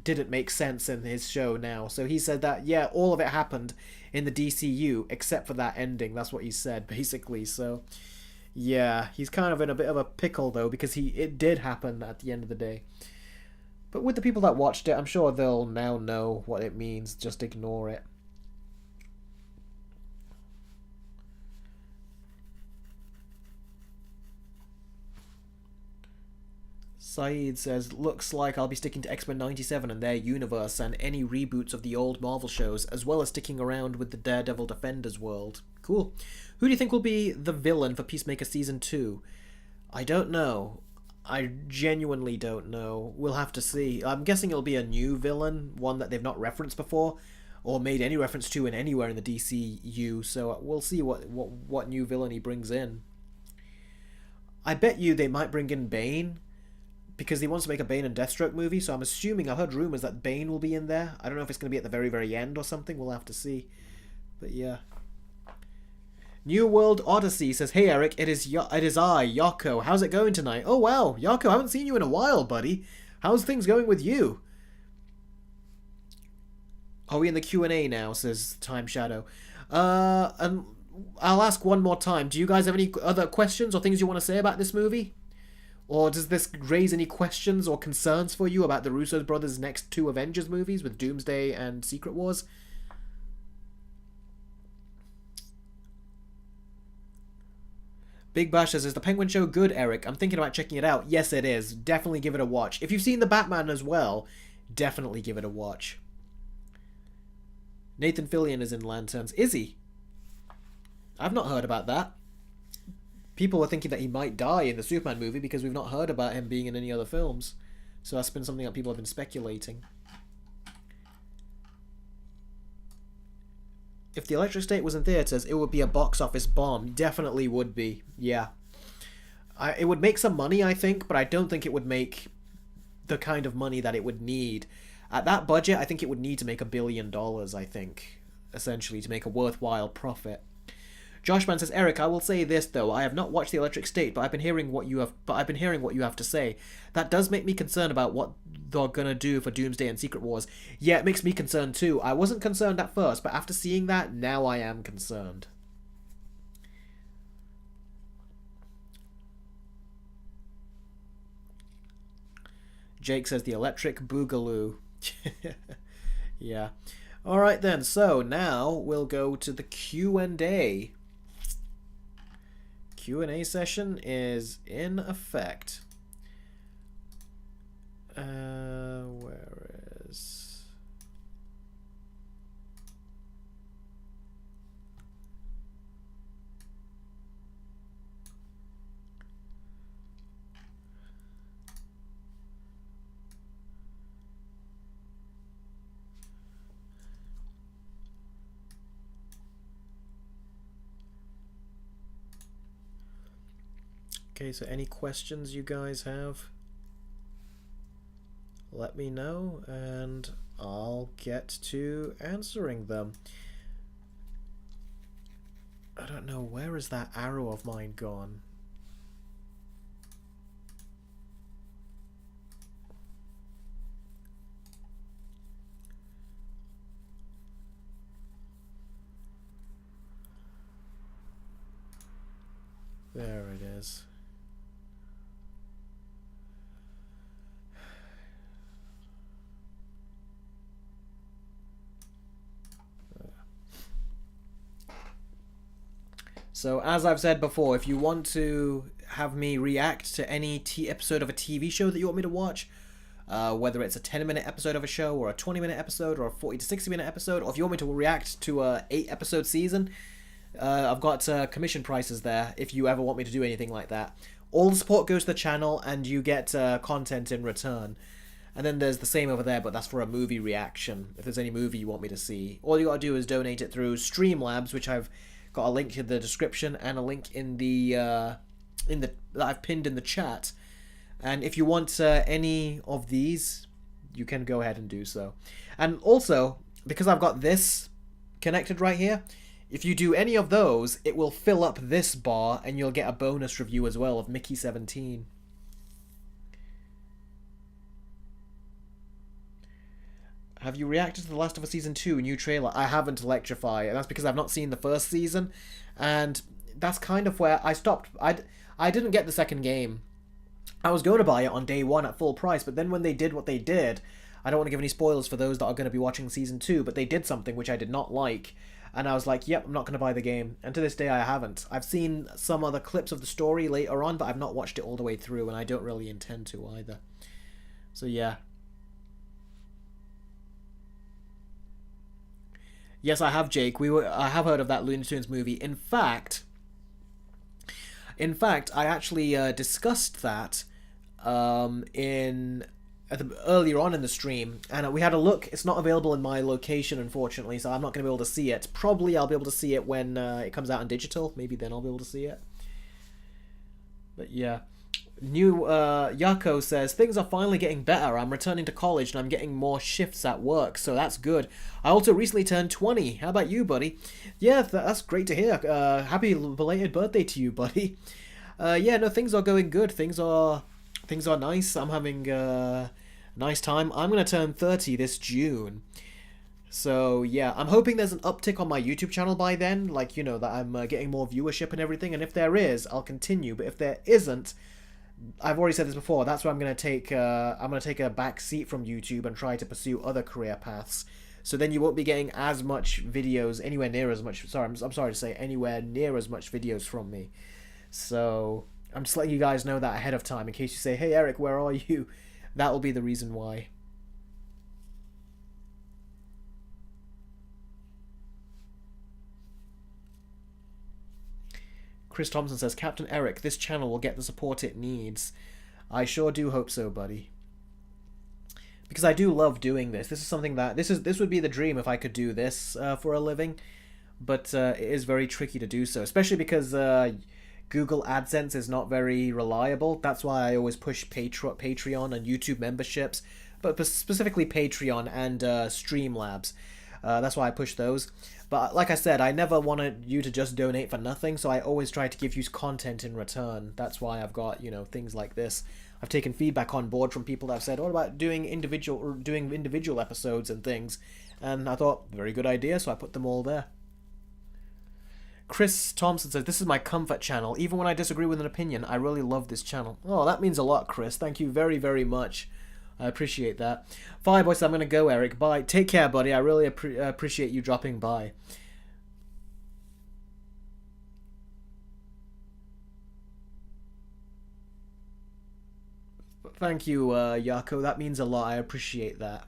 didn't make sense in his show now. So he said that, yeah, all of it happened in the DCU, except for that ending. That's what he said, basically. So, yeah, he's kind of in a bit of a pickle, though, because it did happen at the end of the day. But with the people that watched it, I'm sure they'll now know what it means. Just ignore it. Saeed says, looks like I'll be sticking to X-Men 97 and their universe and any reboots of the old Marvel shows, as well as sticking around with the Daredevil Defenders world. Cool. Who do you think will be the villain for Peacemaker Season 2? I don't know. I genuinely don't know. We'll have to see. I'm guessing it'll be a new villain, one that they've not referenced before, or made any reference to in anywhere in the DCU, so we'll see what new villain he brings in. I bet you they might bring in Bane, because he wants to make a Bane and Deathstroke movie, so I'm assuming, I heard rumours that Bane will be in there. I don't know if it's going to be at the very, very end or something. We'll have to see. But yeah. New World Odyssey says, hey Eric, it is I, Yako. How's it going tonight? Oh wow, Yako, I haven't seen you in a while, buddy. How's things going with you? Are we in the Q&A now, says Time Shadow. And I'll ask one more time. Do you guys have any other questions or things you want to say about this movie? Or does this raise any questions or concerns for you about the Russo brothers' next two Avengers movies with Doomsday and Secret Wars? Big Bash says, is the Penguin Show good, Eric? I'm thinking about checking it out. Yes, it is. Definitely give it a watch. If you've seen The Batman as well, definitely give it a watch. Nathan Fillion is in Lanterns. Is he? I've not heard about that. People are thinking that he might die in the Superman movie because we've not heard about him being in any other films. So that's been something that people have been speculating. If The Electric State was in theaters, it would be a box office bomb. Definitely would be. Yeah. It would make some money, I think, but I don't think it would make the kind of money that it would need. At that budget, I think it would need to make $1 billion, I think, essentially, to make a worthwhile profit. Joshman says, Eric, I will say this though. I have not watched The Electric State, but I've been hearing what you have to say. That does make me concerned about what they're gonna do for Doomsday and Secret Wars. Yeah, it makes me concerned too. I wasn't concerned at first, but after seeing that, now I am concerned. Jake says The Electric Boogaloo. Yeah. Alright then, so now we'll go to the Q&A. Q&A session is in effect. Where is... Okay, so any questions you guys have, let me know and I'll get to answering them. I don't know, where is that arrow of mine gone? There it is. So, as I've said before, if you want to have me react to any episode of a TV show that you want me to watch, whether it's a 10-minute episode of a show, or a 20-minute episode, or a 40 to 60-minute episode, or if you want me to react to a 8-episode season, I've got commission prices there if you ever want me to do anything like that. All the support goes to the channel, and you get content in return. And then there's the same over there, but that's for a movie reaction. If there's any movie you want me to see, all you gotta do is donate it through Streamlabs, which I've got a link in the description and a link in the that I've pinned in the chat. And if you want any of these, you can go ahead and do so. And also, because I've got this connected right here, if you do any of those, it will fill up this bar and you'll get a bonus review as well of Mickey 17. Have you reacted to The Last of Us Season 2 new trailer? I haven't, Electrify, and that's because I've not seen the first season, and that's kind of where I stopped. I didn't get the second game. I was going to buy it on day one at full price, but then when they did what they did, I don't want to give any spoilers for those that are going to be watching Season 2, but they did something which I did not like, and I was like, yep, I'm not going to buy the game, and to this day I haven't. I've seen some other clips of the story later on, but I've not watched it all the way through, and I don't really intend to either. So yeah. Yes, I have, Jake. I have heard of that Looney Tunes movie. In fact, I actually discussed that earlier on in the stream, and we had a look. It's not available in my location, unfortunately, so I'm not going to be able to see it. Probably I'll be able to see it when it comes out in digital. Maybe then I'll be able to see it. But yeah. New Yako says, things are finally getting better. I'm returning to college and I'm getting more shifts at work, so that's good. I also recently turned 20. How about you, buddy? Yeah, that's great to hear. Happy belated birthday to you, buddy. Yeah, no, things are going good. Things are nice. I'm having a nice time. I'm gonna turn 30 this June. So yeah, I'm hoping there's an uptick on my YouTube channel by then, like, you know, that I'm getting more viewership and everything, and if there is, I'll continue, but if there isn't, I've already said this before, that's where I'm going to take a back seat from YouTube and try to pursue other career paths. So then you won't be getting as much videos, anywhere near as much, sorry, I'm sorry to say, anywhere near as much videos from me. So I'm just letting you guys know that ahead of time in case you say, "Hey Eric, where are you?" That will be the reason why. Chris Thompson says, Captain Eric, this channel will get the support it needs. I sure do hope so, buddy. Because I do love doing this. This is something that this would be the dream if I could do this for a living, but it is very tricky to do so, especially because Google AdSense is not very reliable. That's why I always push Patreon and YouTube memberships, but specifically Patreon and Streamlabs. That's why I push those. But like I said, I never wanted you to just donate for nothing, so I always try to give you content in return. That's why I've got, things like this. I've taken feedback on board from people that have said, what about doing individual episodes and things? And I thought, very good idea, so I put them all there. Chris Thompson says, this is my comfort channel. Even when I disagree with an opinion, I really love this channel. Oh, that means a lot, Chris. Thank you very, very much. I appreciate that. Fireboy says, I'm going to go, Eric. Bye. Take care, buddy. I really appreciate you dropping by. Thank you, Yako. That means a lot. I appreciate that.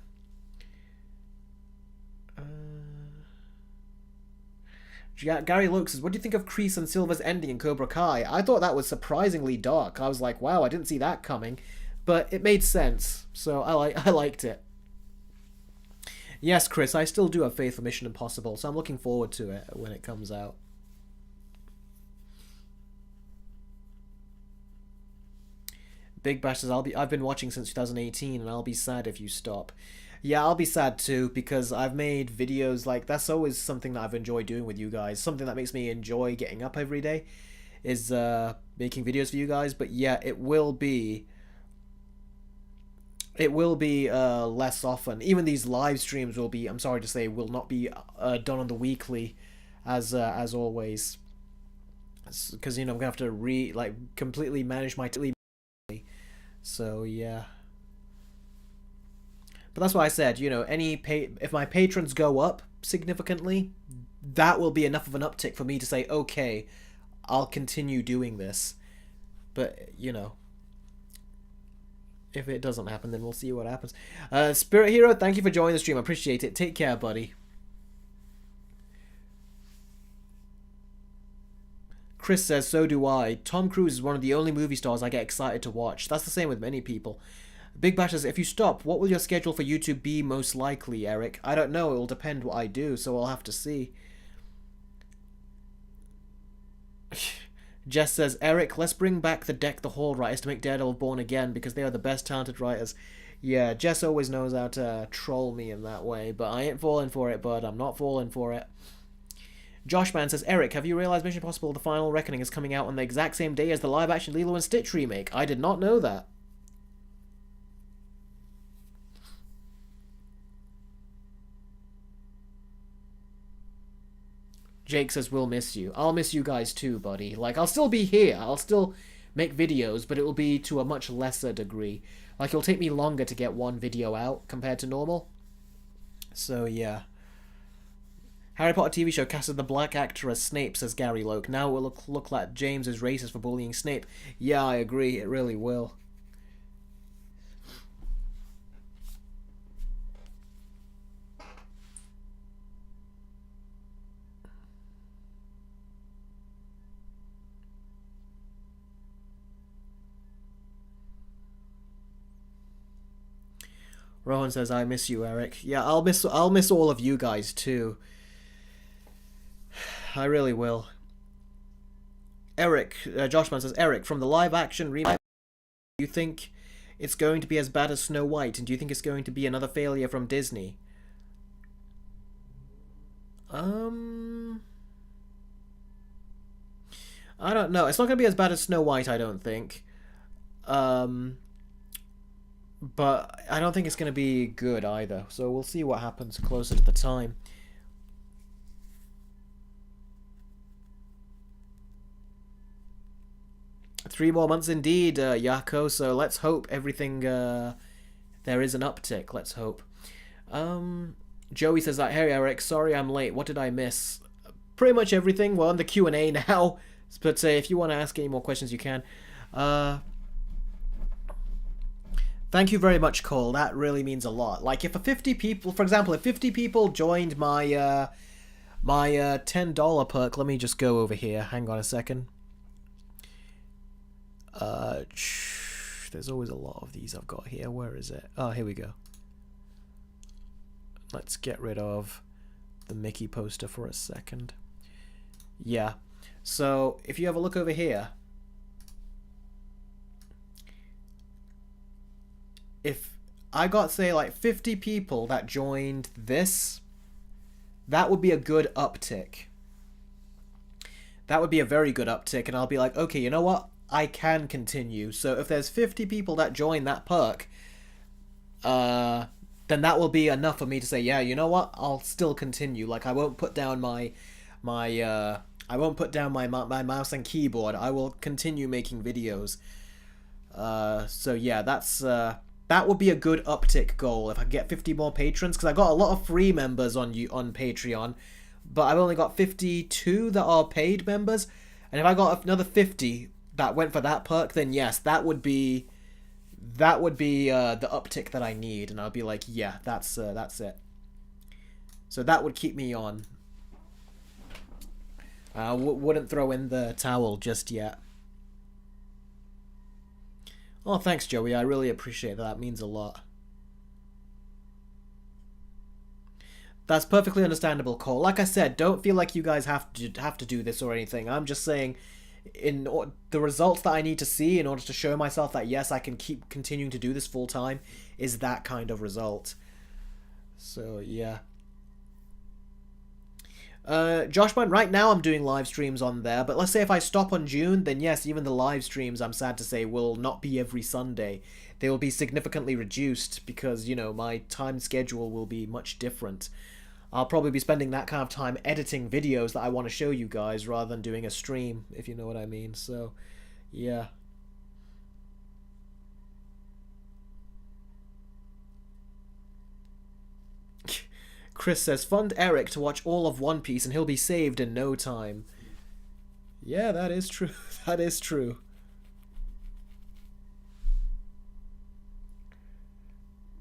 Gary Loke says, what do you think of Kreese and Silver's ending in Cobra Kai? I thought that was surprisingly dark. I was like, wow, I didn't see that coming. But it made sense, so I liked it. Yes, Chris, I still do have faith for Mission Impossible, so I'm looking forward to it when it comes out. Big Bash says, I've been watching since 2018, and I'll be sad if you stop. Yeah, I'll be sad too, because I've made videos, like, that's always something that I've enjoyed doing with you guys. Something that makes me enjoy getting up every day is making videos for you guys. But yeah, it will be less often. Even these live streams will be, I'm sorry to say, will not be done on the weekly as always. Because, I'm going to have to completely manage my so yeah. But that's why I said, if my patrons go up significantly, that will be enough of an uptick for me to say, okay, I'll continue doing this. But, if it doesn't happen, then we'll see what happens. Spirit Hero, thank you for joining the stream. I appreciate it. Take care, buddy. Chris says, so do I. Tom Cruise is one of the only movie stars I get excited to watch. That's the same with many people. Big Bash says, if you stop, what will your schedule for YouTube be most likely, Eric? I don't know. It will depend what I do, so I'll have to see. Jess says, Eric, let's bring back the Deck the Hall writers to make Daredevil born again because they are the best talented writers. Yeah, Jess always knows how to troll me in that way, but I ain't falling for it, bud. I'm not falling for it. Joshman says, Eric, have you realized Mission Impossible The Final Reckoning is coming out on the exact same day as the live-action Lilo and Stitch remake? I did not know that. Jake says, we'll miss you. I'll miss you guys too, buddy. Like, I'll still be here. I'll still make videos, but it will be to a much lesser degree. Like, it'll take me longer to get one video out compared to normal. So, yeah. Harry Potter TV show casted the black actor as Snape, says Gary Loke. Now it will look like James is racist for bullying Snape. Yeah, I agree. It really will. Rowan says, I miss you, Eric. Yeah, I'll miss all of you guys too. I really will. Eric, Joshman says, Eric, from the live-action remake, do you think it's going to be as bad as Snow White? And do you think it's going to be another failure from Disney? I don't know. It's not going to be as bad as Snow White, I don't think. But I don't think it's going to be good either. So we'll see what happens closer to the time. Three more months indeed, Yako, so let's hope everything, there is an uptick, let's hope. Joey says that, hey Eric, sorry I'm late, what did I miss? Pretty much everything, we're on the Q&A now, But if you want to ask any more questions, you can. Uh, Thank you very much, Cole. That really means a lot. Like, if a 50 people, for example, if 50 people joined my $10 perk, let me just go over here. Hang on a second. There's always a lot of these I've got here. Where is it? Oh, here we go. Let's get rid of the Mickey poster for a second. Yeah. So, if you have a look over here, if I got, say, like 50 people that joined this, that would be a good uptick. That would be a very good uptick, and I'll be like, okay, you know what? I can continue. So if there's 50 people that join that perk, then that will be enough for me to say, yeah, you know what? I'll still continue. Like, I won't put down my mouse and keyboard. I will continue making videos. So yeah, that would be a good uptick goal if I get 50 more patrons, because I got a lot of free members on Patreon, but I've only got 52 that are paid members, and if I got another 50 that went for that perk, then yes, that would be the uptick that I need, and I'll be like, yeah, that's it. So that would keep me on. I wouldn't throw in the towel just yet. Oh, thanks, Joey. I really appreciate that. That means a lot. That's perfectly understandable, Cole. Like I said, don't feel like you guys have to do this or anything. I'm just saying, the results that I need to see in order to show myself that yes, I can keep continuing to do this full time is that kind of result. So yeah. Joshman, right now I'm doing live streams on there, but let's say if I stop on June, then yes, even the live streams, I'm sad to say, will not be every Sunday. They will be significantly reduced because, you know, my time schedule will be much different. I'll probably be spending that kind of time editing videos that I want to show you guys rather than doing a stream, if you know what I mean. So, yeah. Chris says, fund Eric to watch all of One Piece and he'll be saved in no time. Yeah, that is true. That is true.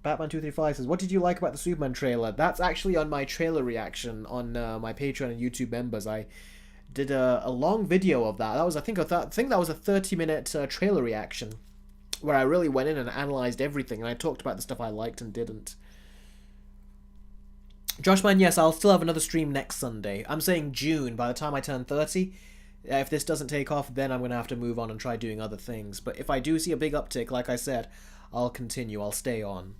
Batman235 says, what did you like about the Superman trailer? That's actually on my trailer reaction on my Patreon and YouTube members. I did a long video of that. That was, I think that was a 30-minute trailer reaction where I really went in and analyzed everything, and I talked about the stuff I liked and didn't. Joshman, yes, I'll still have another stream next Sunday. I'm saying June, by the time I turn 30. If this doesn't take off, then I'm going to have to move on and try doing other things. But if I do see a big uptick, like I said, I'll continue. I'll stay on.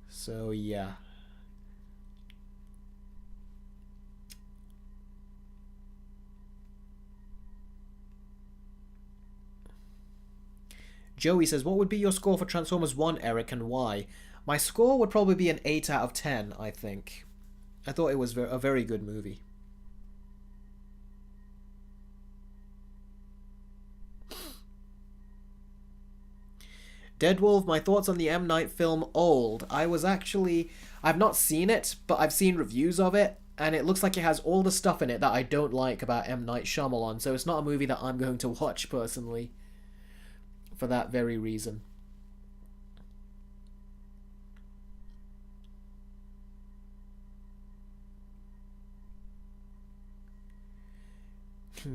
So, yeah. Joey says, what would be your score for Transformers 1, Eric, and why? My score would probably be an 8 out of 10, I think. I thought it was a very good movie. Deadwolf, my thoughts on the M. Night film Old. I've not seen it, but I've seen reviews of it, and it looks like it has all the stuff in it that I don't like about M. Night Shyamalan, so it's not a movie that I'm going to watch, personally. For that very reason.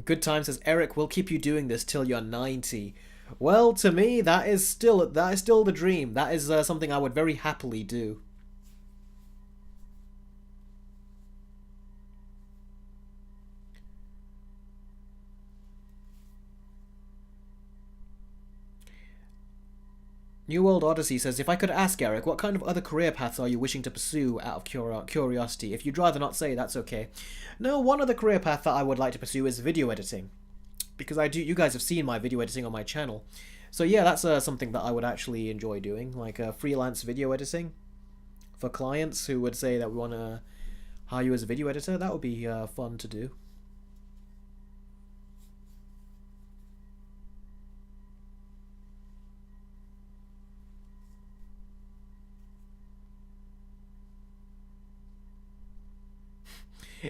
Good Time says, Eric, we'll keep you doing this till you're 90. Well, to me, that is still the dream. That is something I would very happily do. New World Odyssey says, if I could ask Eric, what kind of other career paths are you wishing to pursue out of curiosity? If you'd rather not say, that's okay. No, one other career path that I would like to pursue is video editing. Because you guys have seen my video editing on my channel. So yeah, that's something that I would actually enjoy doing, like freelance video editing for clients who would say that we want to hire you as a video editor. That would be fun to do.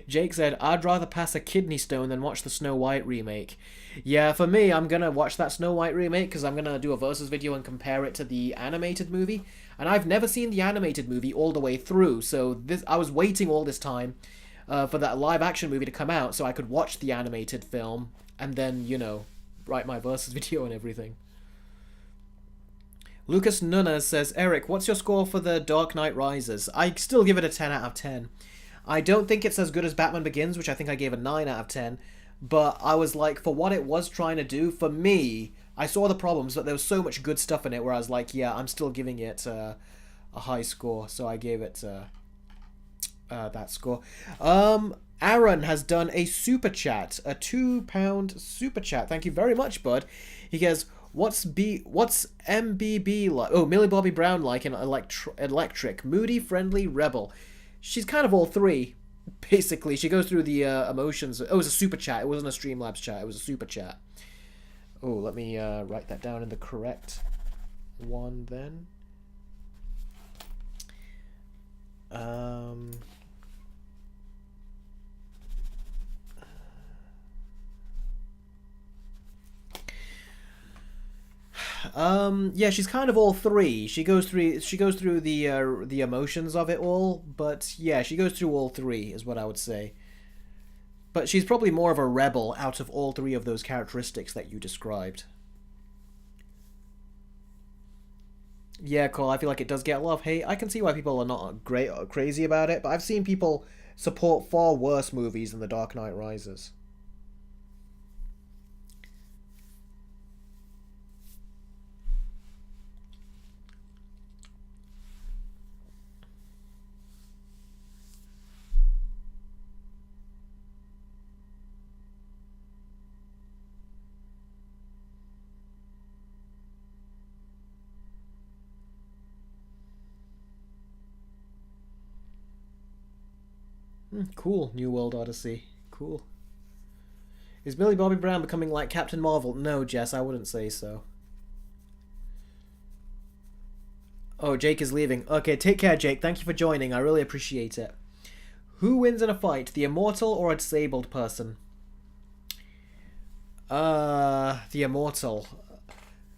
Jake said, I'd rather pass a kidney stone than watch the Snow White remake. Yeah, for me, I'm gonna watch that Snow White remake because I'm gonna do a versus video and compare it to the animated movie. And I've never seen the animated movie all the way through, so I was waiting all this time for that live action movie to come out so I could watch the animated film and then, you know, write my versus video and everything. Lucas Nunes says, Eric, what's your score for The Dark Knight Rises? I still give it a 10 out of 10. I don't think it's as good as Batman Begins, which I think I gave a 9 out of 10. But I was like, for what it was trying to do, for me, I saw the problems, but there was so much good stuff in it where I was like, yeah, I'm still giving it a high score. So I gave it that score. Aaron has done a super chat, a £2 super chat. Thank you very much, bud. He goes, what's MBB like? Oh, Millie Bobby Brown like in Electric, moody, friendly, rebel. She's kind of all three, basically. She goes through the emotions. Oh, it was a super chat. It wasn't a Streamlabs chat. It was a super chat. Oh, let me write that down in the correct one then. Yeah, she's kind of all three. She goes through the emotions of it all, but yeah, she goes through all three is what I would say. But she's probably more of a rebel out of all three of those characteristics that you described. Yeah, Cole, I feel like it does get a lot of hate. I can see why people are not crazy about it, but I've seen people support far worse movies than The Dark Knight Rises. Cool, New World Odyssey. Cool. Is Millie Bobby Brown becoming like Captain Marvel? No, Jess, I wouldn't say so. Oh, Jake is leaving. Okay, take care, Jake. Thank you for joining. I really appreciate it. Who wins in a fight, the Immortal or a disabled person? The Immortal.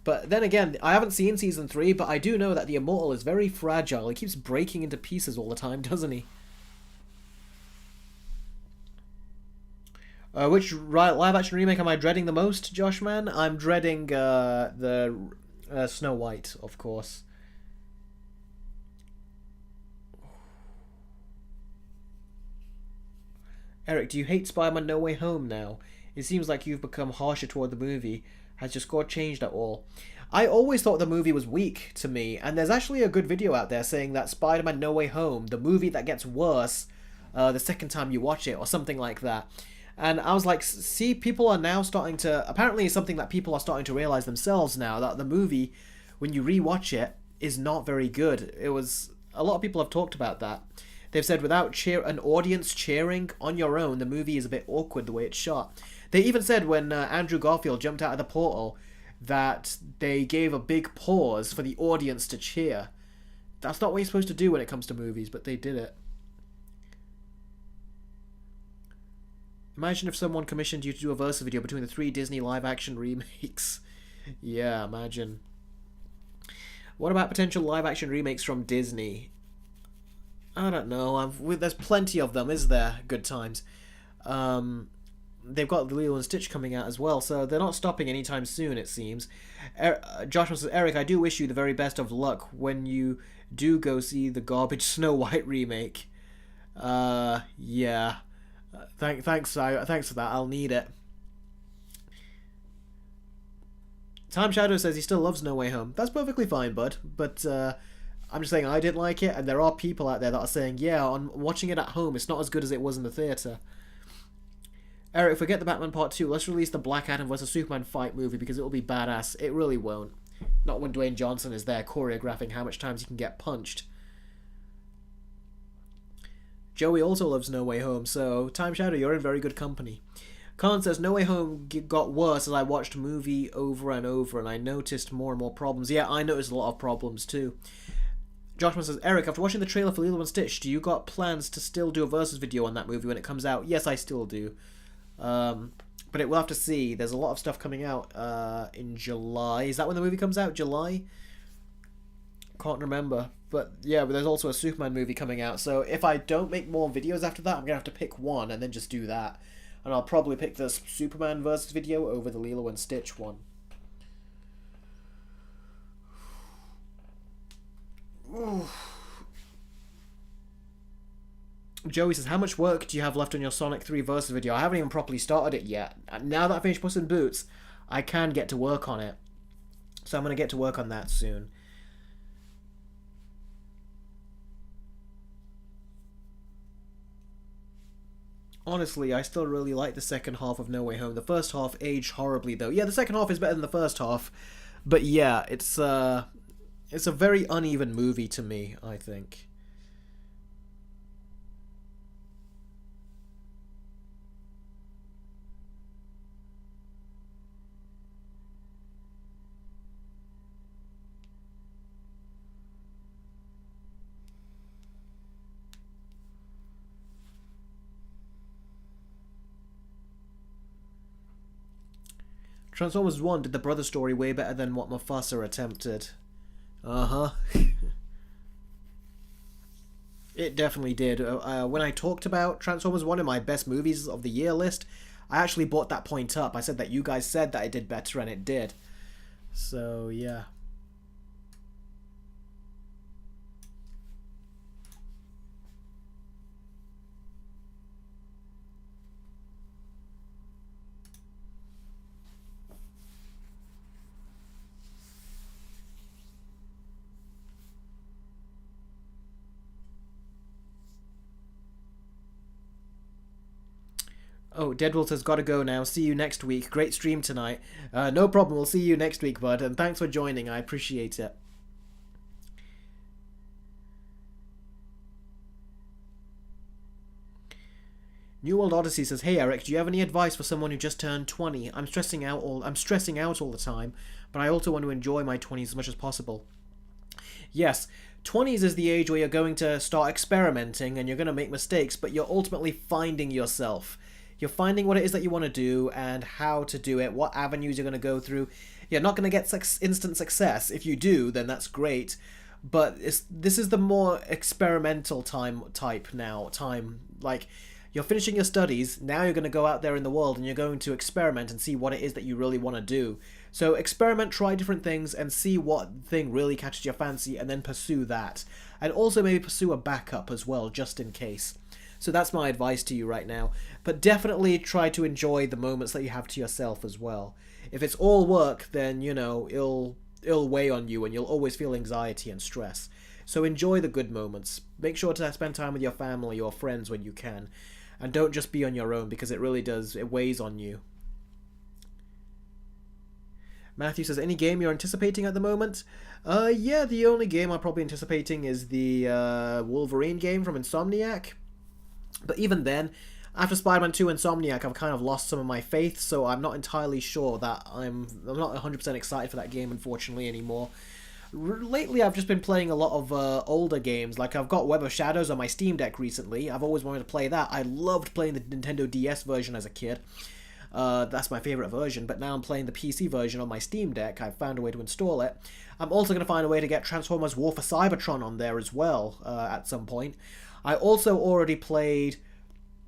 But then again, I haven't seen Season 3, but I do know that the Immortal is very fragile. He keeps breaking into pieces all the time, doesn't he? Which live-action remake am I dreading the most, Josh Man? I'm dreading the Snow White, of course. Eric, do you hate Spider-Man No Way Home now? It seems like you've become harsher toward the movie. Has your score changed at all? I always thought the movie was weak to me, and there's actually a good video out there saying that Spider-Man No Way Home, the movie that gets worse the second time you watch it, or something like that. And I was like, see, people are now starting to... Apparently it's something that people are starting to realize themselves now, that the movie, when you rewatch it, is not very good. It was... A lot of people have talked about that. They've said without an audience cheering on your own, the movie is a bit awkward the way it's shot. They even said when Andrew Garfield jumped out of the portal that they gave a big pause for the audience to cheer. That's not what you're supposed to do when it comes to movies, but they did it. Imagine if someone commissioned you to do a versus video between the 3 Disney live-action remakes. Yeah, imagine. What about potential live-action remakes from Disney? I don't know. There's plenty of them, is there? Good times. They've got the Lilo and Stitch coming out as well, so they're not stopping anytime soon, it seems. Joshua says, Eric, I do wish you the very best of luck when you do go see the garbage Snow White remake. Yeah. Thanks for that. I'll need it. Time Shadow says he still loves No Way Home. That's perfectly fine, bud. But I'm just saying I didn't like it, and there are people out there that are saying, yeah, on watching it at home, it's not as good as it was in the theatre. Eric, forget the Batman Part 2. Let's release the Black Adam vs. Superman fight movie because it will be badass. It really won't. Not when Dwayne Johnson is there choreographing how much times he can get punched. Joey also loves No Way Home, so Time Shadow, you're in very good company. Khan says, No Way Home got worse as I watched movie over and over, and I noticed more and more problems. Yeah, I noticed a lot of problems too. Joshua says, Eric, after watching the trailer for Lilo and Stitch, do you got plans to still do a versus video on that movie when it comes out? Yes, I still do. But we'll have to see. There's a lot of stuff coming out in July. Is that when the movie comes out? July? Can't remember. But yeah, but there's also a Superman movie coming out. So if I don't make more videos after that, I'm going to have to pick one and then just do that. And I'll probably pick the Superman versus video over the Lilo and Stitch one. Ooh. Joey says, how much work do you have left on your Sonic 3 versus video? I haven't even properly started it yet. Now that I finished Puss in Boots, I can get to work on it. So I'm going to get to work on that soon. Honestly, I still really like the second half of No Way Home. The first half aged horribly, though. Yeah, the second half is better than the first half. But yeah, it's a very uneven movie to me, I think. Transformers 1 did the brother story way better than what Mufasa attempted. Uh-huh. It definitely did. When I talked about Transformers 1 in my best movies of the year list, I actually brought that point up. I said that you guys said that it did better, and it did. So, yeah. Oh, Deadwolf says, gotta go now. See you next week. Great stream tonight. No problem. We'll see you next week, bud. And thanks for joining. I appreciate it. New World Odyssey says, hey Eric, do you have any advice for someone who just turned 20? I'm stressing out all the time, but I also want to enjoy my 20s as much as possible. Yes, 20s is the age where you're going to start experimenting and you're going to make mistakes, but you're ultimately finding yourself. You're finding what it is that you want to do and how to do it, what avenues you're going to go through. You're not going to get instant success. If you do, then that's great. But this is the more experimental time. Like, you're finishing your studies, now you're going to go out there in the world and you're going to experiment and see what it is that you really want to do. So experiment, try different things, and see what thing really catches your fancy, and then pursue that. And also maybe pursue a backup as well, just in case. So that's my advice to you right now. But definitely try to enjoy the moments that you have to yourself as well. If it's all work, then, you know, it'll weigh on you and you'll always feel anxiety and stress. So enjoy the good moments. Make sure to spend time with your family or friends when you can. And don't just be on your own, because it really does, it weighs on you. Matthew says, any game you're anticipating at the moment? Yeah, the only game I'm probably anticipating is the Wolverine game from Insomniac. But even then, after Spider-Man 2 Insomniac, I've kind of lost some of my faith, so I'm not entirely sure that I'm not 100% excited for that game, unfortunately, anymore. Lately, I've just been playing a lot of older games. Like, I've got Web of Shadows on my Steam Deck recently. I've always wanted to play that. I loved playing the Nintendo DS version as a kid. That's my favorite version, but now I'm playing the PC version on my Steam Deck. I've found a way to install it. I'm also going to find a way to get Transformers War for Cybertron on there as well at some point. I also already played the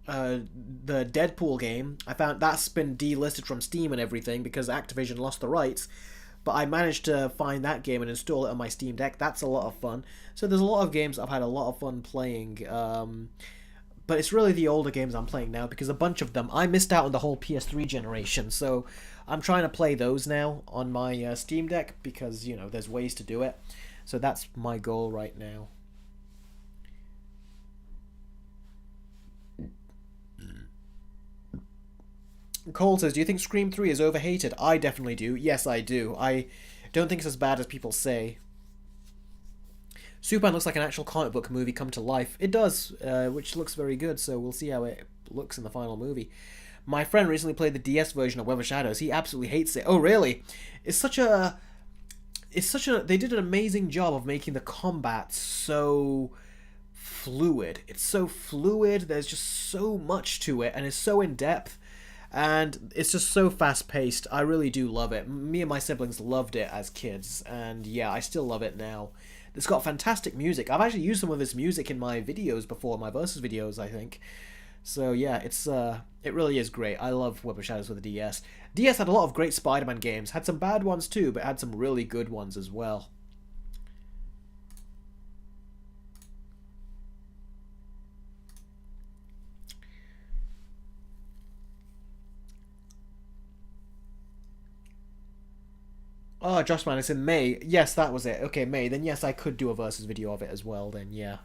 Deadpool game. I found that's been delisted from Steam and everything because Activision lost the rights. But I managed to find that game and install it on my Steam Deck. That's a lot of fun. So there's a lot of games I've had a lot of fun playing. But it's really the older games I'm playing now, because a bunch of them, I missed out on the whole PS3 generation. So I'm trying to play those now on my Steam Deck because, you know, there's ways to do it. So that's my goal right now. Cole says, do you think Scream 3 is overhated? I definitely do. Yes, I do. I don't think it's as bad as people say. Superman looks like an actual comic book movie come to life. It does, which looks very good, so we'll see how it looks in the final movie. My friend recently played the DS version of Web of Shadows. He absolutely hates it. Oh, really? It's such a... They did an amazing job of making the combat so fluid. It's so fluid. There's just so much to it, and it's so in depth, and it's just so fast paced. I really do love it. Me and my siblings loved it as kids, and yeah, I still love it now. It's got fantastic music. I've actually used some of this music in my videos before, my versus videos, I think. So yeah, it really is great. I love Web of Shadows with the DS. DS had a lot of great Spider-Man games. Had some bad ones too, but had some really good ones as well. Oh, Josh Man, it's in May. Yes, that was it. Okay, May. Then yes, I could do a versus video of it as well. Then yeah.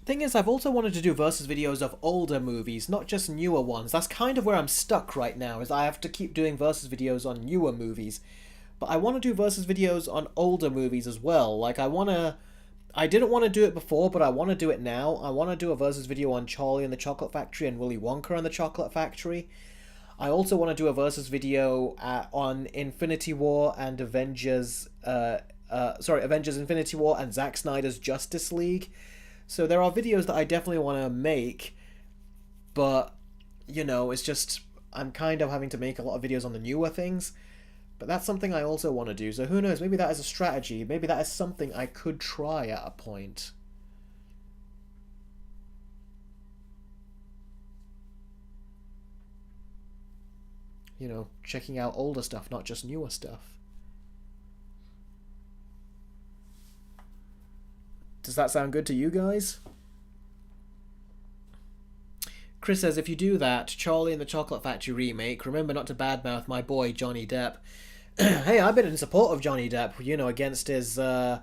Thing is, I've also wanted to do versus videos of older movies, not just newer ones. That's kind of where I'm stuck right now, is I have to keep doing versus videos on newer movies. But I want to do versus videos on older movies as well. Like, I didn't want to do it before, but I want to do it now. I want to do a versus video on Charlie and the Chocolate Factory and Willy Wonka and the Chocolate Factory. I also want to do a versus video on Infinity War and Avengers Infinity War and Zack Snyder's Justice League. So there are videos that I definitely want to make, but, you know, it's just, I'm kind of having to make a lot of videos on the newer things, but that's something I also want to do, so who knows, maybe that is a strategy, maybe that is something I could try at a point. You know, checking out older stuff, not just newer stuff. Does that sound good to you guys? Chris says, if you do that, Charlie and the Chocolate Factory remake, remember not to badmouth my boy Johnny Depp. Hey, I've been in support of Johnny Depp, you know, against his... I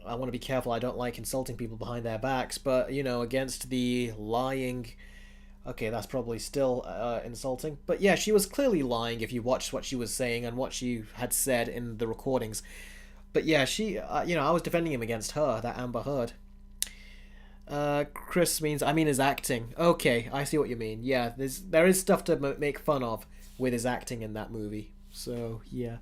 want to be careful, I don't like insulting people behind their backs, but, you know, against the lying... Okay, that's probably still insulting. But yeah, she was clearly lying if you watched what she was saying and what she had said in the recordings. But yeah, she, you know, I was defending him against her, that Amber Heard. Chris means, I mean his acting. Okay, I see what you mean. Yeah, there is stuff to make fun of with his acting in that movie. So, yeah.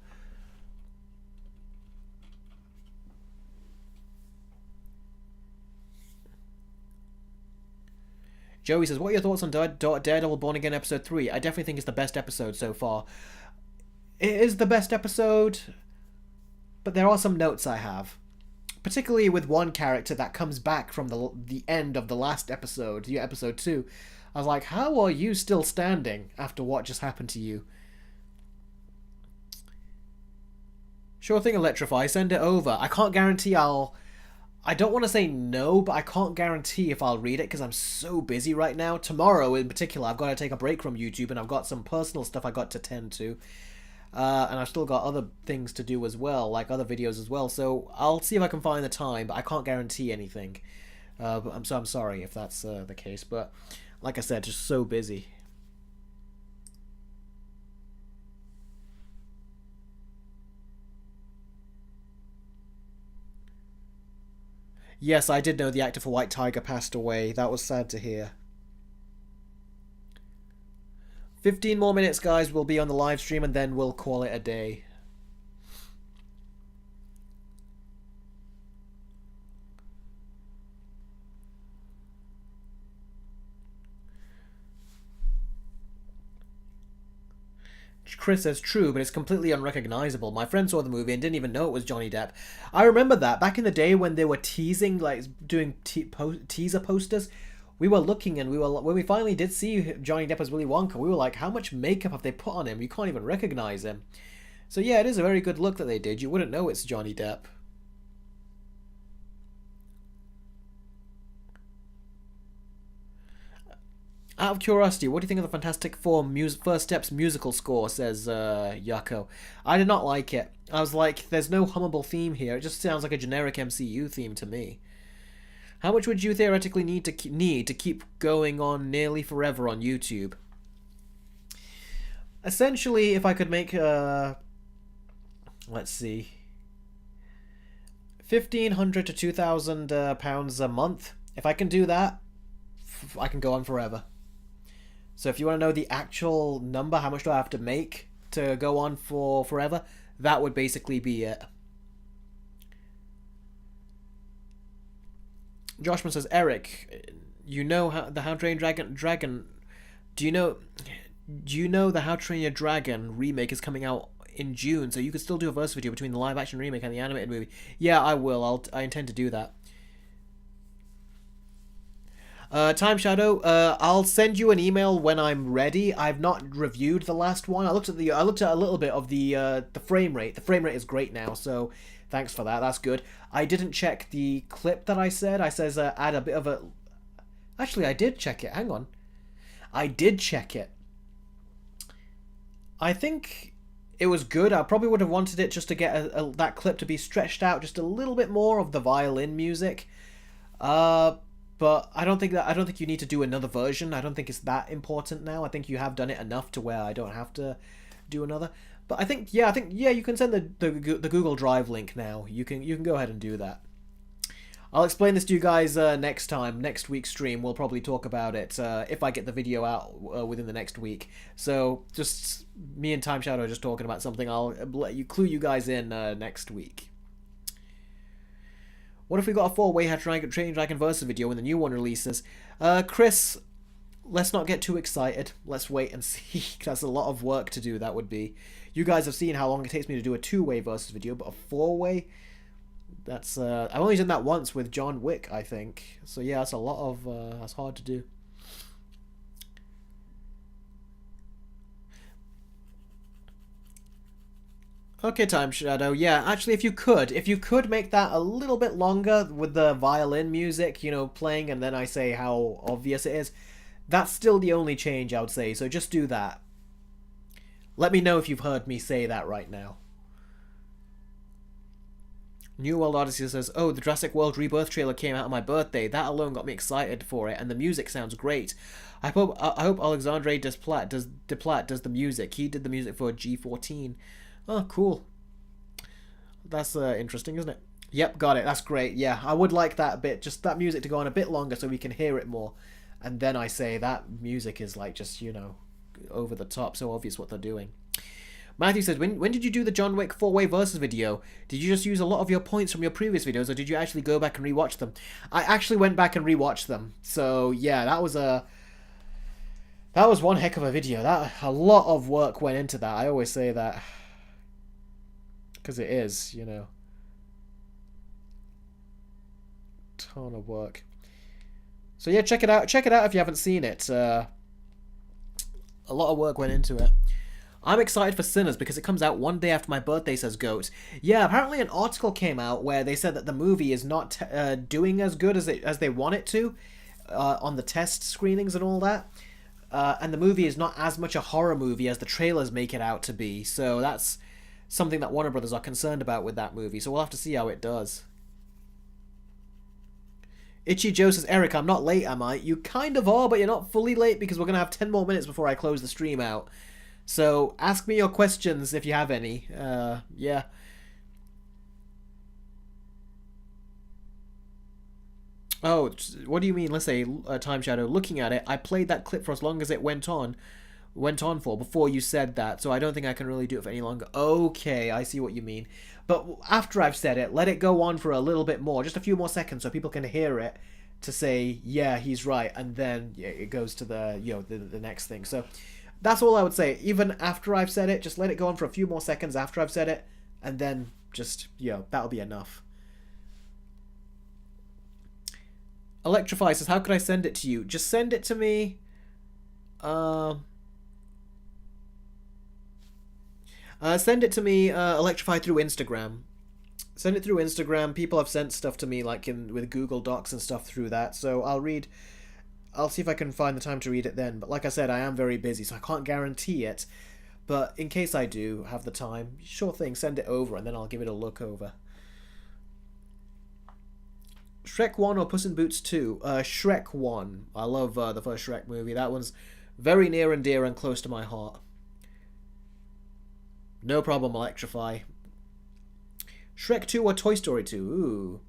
Joey says, what are your thoughts on Daredevil Born Again Episode 3? I definitely think it's the best episode so far. It is the best episode... But there are some notes I have. Particularly with one character that comes back from the end of the last episode, episode 2. I was like, how are you still standing after what just happened to you? Sure thing, Electrify. Send it over. I can't guarantee I don't want to say no, but I can't guarantee if I'll read it because I'm so busy right now. Tomorrow, in particular, I've got to take a break from YouTube and I've got some personal stuff I got to tend to. And I've still got other things to do as well, like other videos as well. So I'll see if I can find the time, but I can't guarantee anything. I'm sorry if that's the case. But like I said, just so busy. Yes, I did know the actor for White Tiger passed away. That was sad to hear. 15 more minutes, guys. We'll be on the live stream and then we'll call it a day. Chris says, true, but it's completely unrecognizable. My friend saw the movie and didn't even know it was Johnny Depp. I remember that. Back in the day when they were teasing, like, doing teaser posters, we were looking and when we finally did see Johnny Depp as Willy Wonka, we were like, how much makeup have they put on him? You can't even recognize him. So yeah, it is a very good look that they did. You wouldn't know it's Johnny Depp. Out of curiosity, what do you think of the Fantastic Four First Steps musical score, says Yako. I did not like it. I was like, there's no hummable theme here. It just sounds like a generic MCU theme to me. How much would you theoretically need to keep going on nearly forever on YouTube? Essentially, if I could make, let's see, 1,500 to 2,000 pounds a month. If I can do that, I can go on forever. So if you want to know the actual number, how much do I have to make to go on for forever, that would basically be it. Joshman says, Eric, you know How to Train Dragon. Do you know the How to Train Your Dragon remake is coming out in June? So you could still do a verse video between the live action remake and the animated movie. Yeah, I will. I intend to do that. Time Shadow, I'll send you an email when I'm ready. I've not reviewed the last one. I looked at a little bit of the frame rate. The frame rate is great now, so thanks for that. That's good. I didn't check the clip that I said. I says add a bit of a. Actually, I did check it. Hang on, I did check it. I think it was good. I probably would have wanted it just to get that clip to be stretched out just a little bit more of the violin music. But I don't think you need to do another version. I don't think it's that important now. I think you have done it enough to where I don't have to do another. But I think you can send the Google Drive link now. You can go ahead and do that. I'll explain this to you guys next time. Next week's stream, we'll probably talk about it if I get the video out within the next week. So just me and Time Shadow just talking about something. I'll clue you guys in next week. What if we got a 4-way How to Train Dragon Versus video when the new one releases? Chris, let's not get too excited. Let's wait and see. That's a lot of work to do, that would be. You guys have seen how long it takes me to do a 2-way Versus video, but a 4-way? That's, I've only done that once with John Wick, I think. So yeah, that's a lot of, that's hard to do. Okay, Time Shadow. Yeah, actually, if you could make that a little bit longer with the violin music, you know, playing, and then I say how obvious it is, that's still the only change I would say. So just do that. Let me know if you've heard me say that right now. New World Odyssey says, oh, the Jurassic World Rebirth trailer came out on my birthday. That alone got me excited for it, and the music sounds great. I hope Alexandre Desplat does the music. He did the music for G14. Oh, cool. That's interesting, isn't it? Yep, got it. That's great. Yeah, I would like that bit, just that music to go on a bit longer so we can hear it more. And then I say that music is like just, you know, over the top, so obvious what they're doing. Matthew says, when did you do the John Wick 4-way Versus video? Did you just use a lot of your points from your previous videos, or did you actually go back and rewatch them? I actually went back and rewatched them. So yeah, that was one heck of a video. A lot of work went into that. I always say that. Because it is, you know. Ton of work. So yeah, check it out. Check it out if you haven't seen it. A lot of work went into it. I'm excited for Sinners because it comes out one day after my birthday, says Goat. Yeah, apparently an article came out where they said that the movie is not doing as good as they want it to on the test screenings and all that. And the movie is not as much a horror movie as the trailers make it out to be. So that's something that Warner Brothers are concerned about with that movie. So we'll have to see how it does. Itchy Joe says, Eric, I'm not late, am I? You kind of are, but you're not fully late because we're going to have 10 more minutes before I close the stream out. So ask me your questions if you have any. Yeah. Oh, what do you mean? Let's say Time Shadow. Looking at it, I played that clip for as long as it went on for before you said that, so I don't think I can really do it for any longer. Okay, I see what you mean. But after I've said it, let it go on for a little bit more, just a few more seconds, so people can hear it to say, yeah, he's right, and then yeah, it goes to the, you know, the next thing. So that's all I would say. Even after I've said it, just let it go on for a few more seconds after I've said it, and then just, you know, that'll be enough. Electrify says, how could I send it to you? Just send it to me. Send it to me, Electrify, through Instagram. Send it through Instagram. People have sent stuff to me, like with Google Docs and stuff through that. So I'll see if I can find the time to read it then. But like I said, I am very busy, so I can't guarantee it. But in case I do have the time, sure thing, send it over, and then I'll give it a look over. Shrek 1 or Puss in Boots 2? Shrek 1. I love the first Shrek movie. That one's very near and dear and close to my heart. No problem, Electrify. Shrek 2 or Toy Story 2? Ooh.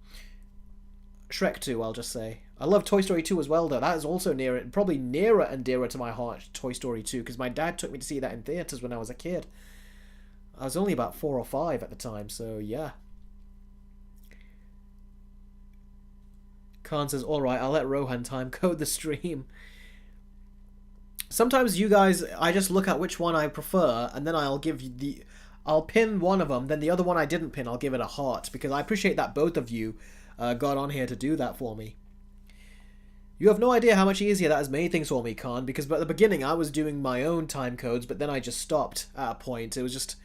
Shrek 2, I'll just say. I love Toy Story 2 as well, though. That is also probably nearer and dearer to my heart, Toy Story 2, because my dad took me to see that in theaters when I was a kid. I was only about 4 or 5 at the time, so yeah. Khan says, alright, I'll let Rohan time code the stream. Sometimes you guys, I just look at which one I prefer, and then I'll give you I'll pin one of them, then the other one I didn't pin, I'll give it a heart, because I appreciate that both of you got on here to do that for me. You have no idea how much easier that has made things for me, Khan, because at the beginning I was doing my own time codes, but then I just stopped at a point. It was just,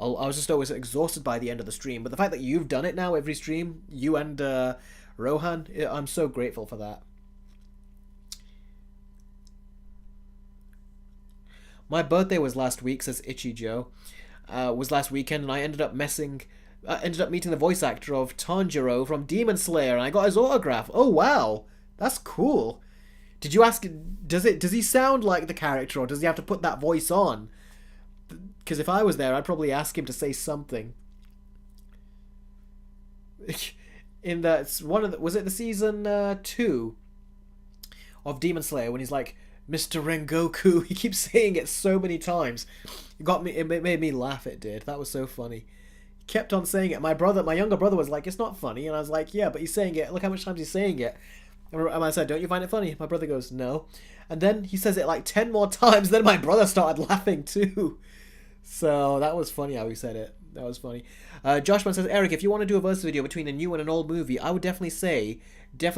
I was just always exhausted by the end of the stream. But the fact that you've done it now every stream, you and Rohan, I'm so grateful for that. My birthday was last week, says Itchy Joe. Was last weekend, and I ended up meeting the voice actor of Tanjiro from Demon Slayer, and I got his autograph. Oh wow, that's cool. Did you ask? Does he sound like the character, or does he have to put that voice on? Because if I was there, I'd probably ask him to say something. In was it the season 2 of Demon Slayer when he's like, Mr. Rengoku? He keeps saying it so many times. It made me laugh. It did. That was so funny. He kept on saying it. My younger brother was like, it's not funny, and I was like, yeah, but he's saying it. Look how much times he's saying it. And I said, don't you find it funny? My brother goes, no. And then he says it like 10 more times. Then my brother started laughing too. So that was funny how he said it. That was funny. Joshman says, Eric, if you want to do a versus video between a new and an old movie, I would definitely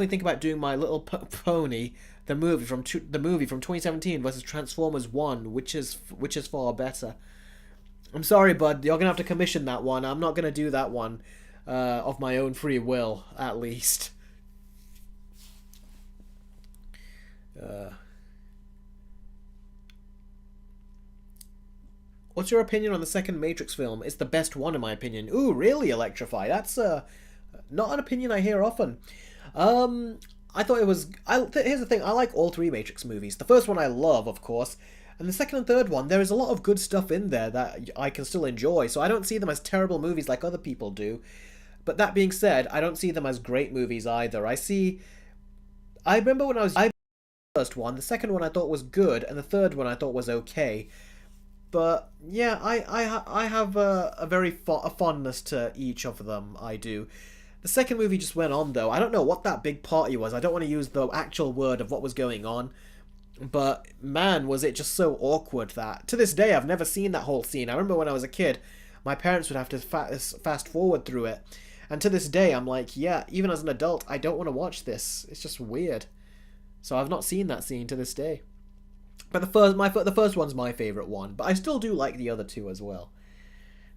think about doing My Little Pony, the movie from 2017 versus Transformers 1, which is far better. I'm sorry, bud. You're gonna have to commission that one. I'm not gonna do that one of my own free will, at least. What's your opinion on the second Matrix film? It's the best one in my opinion. Ooh, really, Electrify? That's not an opinion I hear often. I thought it was... here's the thing, I like all 3 Matrix movies. The first one I love, of course, and the second and third one, there is a lot of good stuff in there that I can still enjoy, so I don't see them as terrible movies like other people do. But that being said, I don't see them as great movies either. I remember when I was... the first one, the second one I thought was good, and the third one I thought was okay. But yeah, I have a very fondness to each of them. I do. The second movie just went on though. I don't know what that big party was. I don't want to use the actual word of what was going on, but man, was it just so awkward that to this day I've never seen that whole scene. I remember when I was a kid, my parents would have to fast forward through it, and to this day I'm like, yeah, even as an adult, I don't want to watch this. It's just weird. So I've not seen that scene to this day. But the first one's my favourite one, but I still do like the other 2 as well.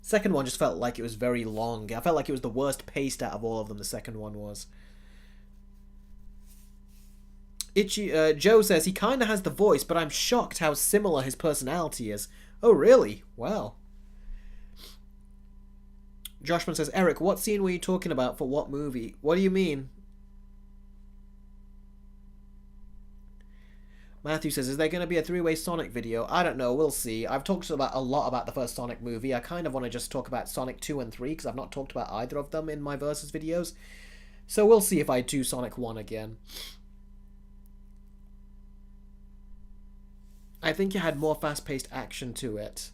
Second one just felt like it was very long. I felt like it was the worst paced out of all of them, the second one was. Joe says, he kinda has the voice, but I'm shocked how similar his personality is. Oh, really? Wow. Joshman says, Eric, what scene were you talking about for what movie? What do you mean? Matthew says, is there going to be a 3-way Sonic video? I don't know, we'll see. I've talked a lot about the first Sonic movie. I kind of want to just talk about Sonic 2 and 3, because I've not talked about either of them in my Versus videos. So we'll see if I do Sonic 1 again. I think it had more fast-paced action to it.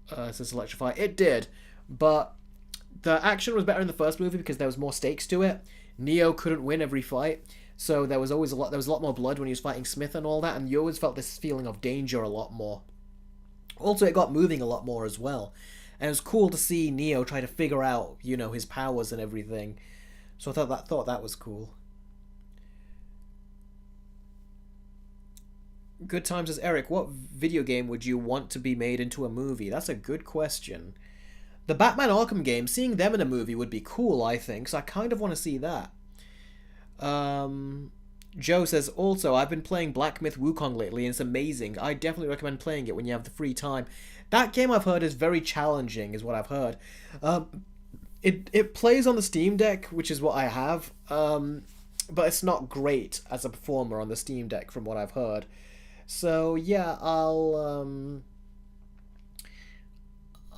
Says Electrify. It did, but the action was better in the first movie because there was more stakes to it. Neo couldn't win every fight. So there was a lot more blood when he was fighting Smith and all that, and you always felt this feeling of danger a lot more. Also, it got moving a lot more as well. And it was cool to see Neo try to figure out, you know, his powers and everything. So I thought that was cool. Good Times says, Eric, what video game would you want to be made into a movie? That's a good question. The Batman Arkham game, seeing them in a movie would be cool, I think, so I kind of want to see that. Joe says, also, I've been playing Black Myth Wukong lately, and it's amazing. I definitely recommend playing it when you have the free time. That game, I've heard, is very challenging, is what I've heard. It plays on the Steam Deck, which is what I have, but it's not great as a performer on the Steam Deck, from what I've heard. I'm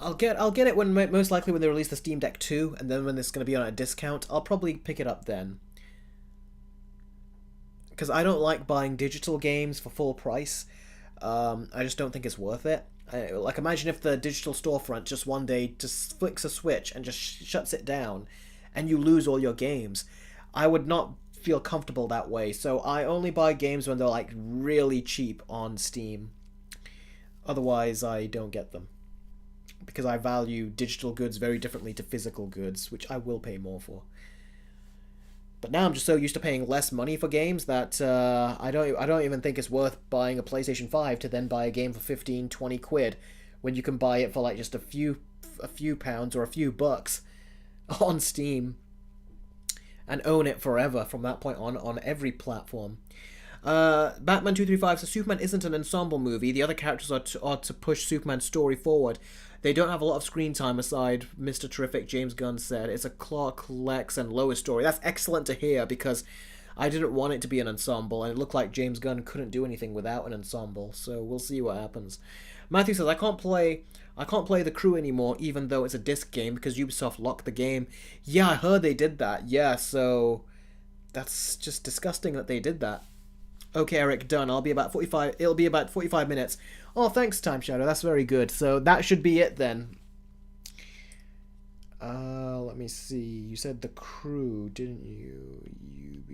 I'll get it when most likely when they release the Steam Deck 2, and then when it's going to be on a discount, I'll probably pick it up then. Because I don't like buying digital games for full price. I just don't think it's worth it. Like, imagine if the digital storefront just one day just flicks a switch and just shuts it down, and you lose all your games. I would not feel comfortable that way, so I only buy games when they're like really cheap on Steam. Otherwise, I don't get them. Because I value digital goods very differently to physical goods, which I will pay more for. But now I'm just so used to paying less money for games that I don't even think it's worth buying a PlayStation 5 to then buy a game for 15, 20 quid when you can buy it for like just a few pounds or a few bucks on Steam and own it forever from that point on every platform. Batman 235 says Superman isn't an ensemble movie. The other characters are to push Superman's story forward. They don't have a lot of screen time aside, Mr. Terrific James Gunn said. It's a Clark, Lex, and Lois story. That's excellent to hear because I didn't want it to be an ensemble, and it looked like James Gunn couldn't do anything without an ensemble, so we'll see what happens. Matthew says, I can't play The Crew anymore, even though it's a disc game, because Ubisoft locked the game. Yeah, I heard they did that. Yeah, so that's just disgusting that they did that. Okay, Eric, done. It'll be about 45 minutes. Oh, thanks, Time Shadow. That's very good. So that should be it then. Let me see. You said The Crew, didn't you?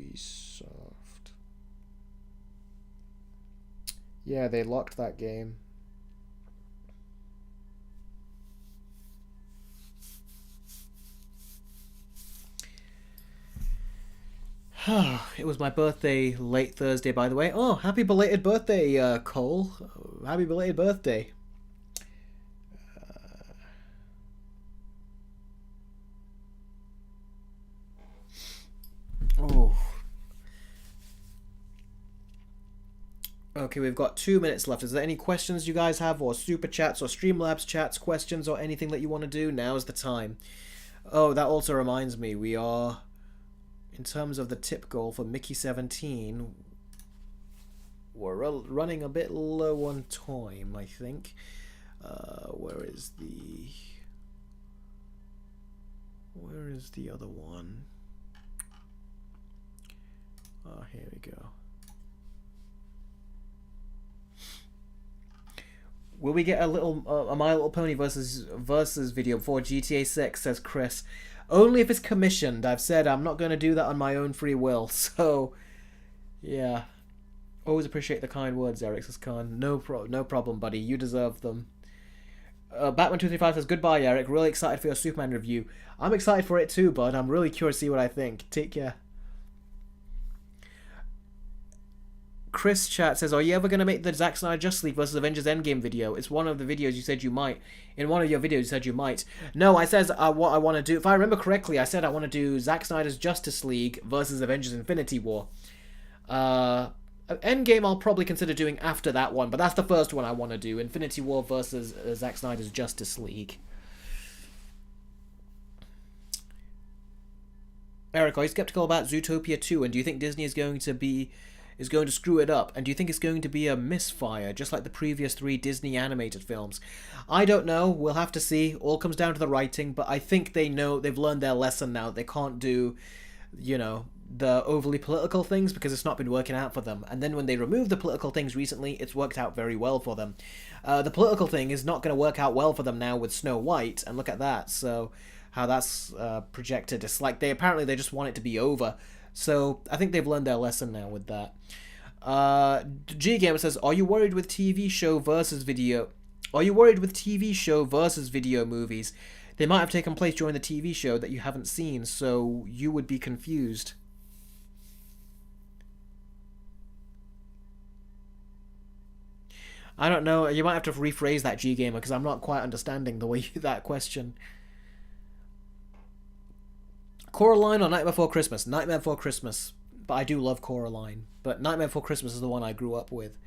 Ubisoft. Yeah, they locked that game. It was my birthday late Thursday, by the way. Oh, happy belated birthday, Cole. Happy belated birthday. Oh. Okay, we've got 2 minutes left. Is there any questions you guys have, or super chats, or Streamlabs chats, questions, or anything that you want to do? Now's the time. Oh, that also reminds me, we are... In terms of the tip goal for Mickey 17, we're running a bit low on time, I think. Where is the other one? Oh, here we go. Will we get a My Little Pony versus video before GTA 6? Says Chris. Only if it's commissioned. I've said I'm not going to do that on my own free will. So, yeah. Always appreciate the kind words, Eric says Khan. No problem, buddy. You deserve them. Batman235 says, goodbye, Eric. Really excited for your Superman review. I'm excited for it too, bud. I'm really curious to see what I think. Take care. Chris Chat says, are you ever going to make the Zack Snyder Justice League versus Avengers Endgame video? It's one of the videos you said you might. In one of your videos you said you might. No, I says what I want to do. If I remember correctly, I said I want to do Zack Snyder's Justice League versus Avengers Infinity War. Endgame I'll probably consider doing after that one, but that's the first one I want to do. Infinity War versus Zack Snyder's Justice League. Eric, are you skeptical about Zootopia 2, and do you think Disney is going to screw it up, and do you think it's going to be a misfire, just like the previous 3 Disney animated films? I don't know, we'll have to see. All comes down to the writing, but I think they've learned their lesson now. They can't do, the overly political things because it's not been working out for them. And then when they removed the political things recently, it's worked out very well for them. The political thing is not going to work out well for them now with Snow White, and look at that. So, how that's projected. It's like they just want it to be over. So I think they've learned their lesson now with that. G Gamer says, are you worried with TV show versus video movies? They might have taken place during the TV show that you haven't seen, so you would be confused. I don't know. You might have to rephrase that, G Gamer, because I'm not quite understanding the way that question. Coraline or Nightmare Before Christmas? Nightmare Before Christmas. But I do love Coraline. But Nightmare Before Christmas is the one I grew up with.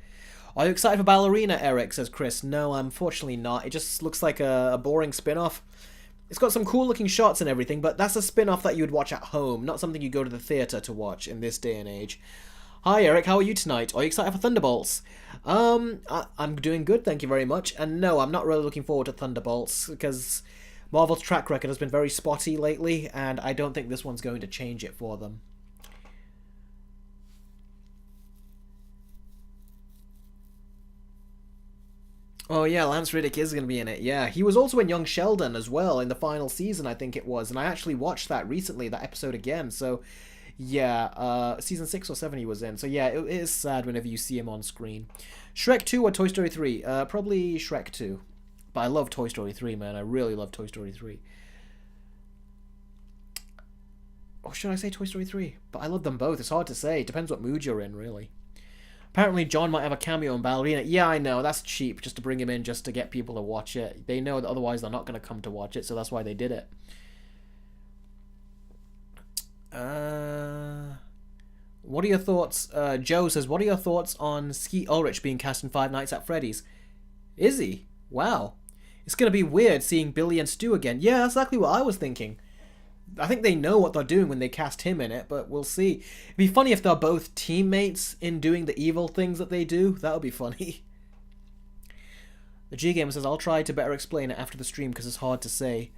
Are you excited for Ballerina, Eric? Says Chris. No, unfortunately not. It just looks like a boring spin-off. It's got some cool looking shots and everything, but that's a spin-off that you would watch at home, not something you go to the theatre to watch in this day and age. Hi Eric, how are you tonight? Are you excited for Thunderbolts? I'm doing good, thank you very much. And no, I'm not really looking forward to Thunderbolts because Marvel's track record has been very spotty lately, and I don't think this one's going to change it for them. Oh yeah, Lance Reddick is going to be in it. Yeah, he was also in Young Sheldon as well in the final season, I think it was, and I actually watched that recently, that episode again. So yeah, season 6 or 7 he was in. So yeah, it is sad whenever you see him on screen. Shrek 2 or Toy Story 3? Probably Shrek 2. But I love Toy Story 3, man. I really love Toy Story 3. Or should I say Toy Story 3? But I love them both. It's hard to say. It depends what mood you're in, really. Apparently, John might have a cameo in Ballerina. Yeah, I know. That's cheap, just to bring him in, just to get people to watch it. They know that otherwise they're not going to come to watch it, so that's why they did it. What are your thoughts? Joe says, what are your thoughts on Skeet Ulrich being cast in Five Nights at Freddy's? Is he? Wow. It's going to be weird seeing Billy and Stu again. Yeah, that's exactly what I was thinking. I think they know what they're doing when they cast him in it, but we'll see. It'd be funny if they're both teammates in doing the evil things that they do. That would be funny. The G Gamer says, I'll try to better explain it after the stream because it's hard to say.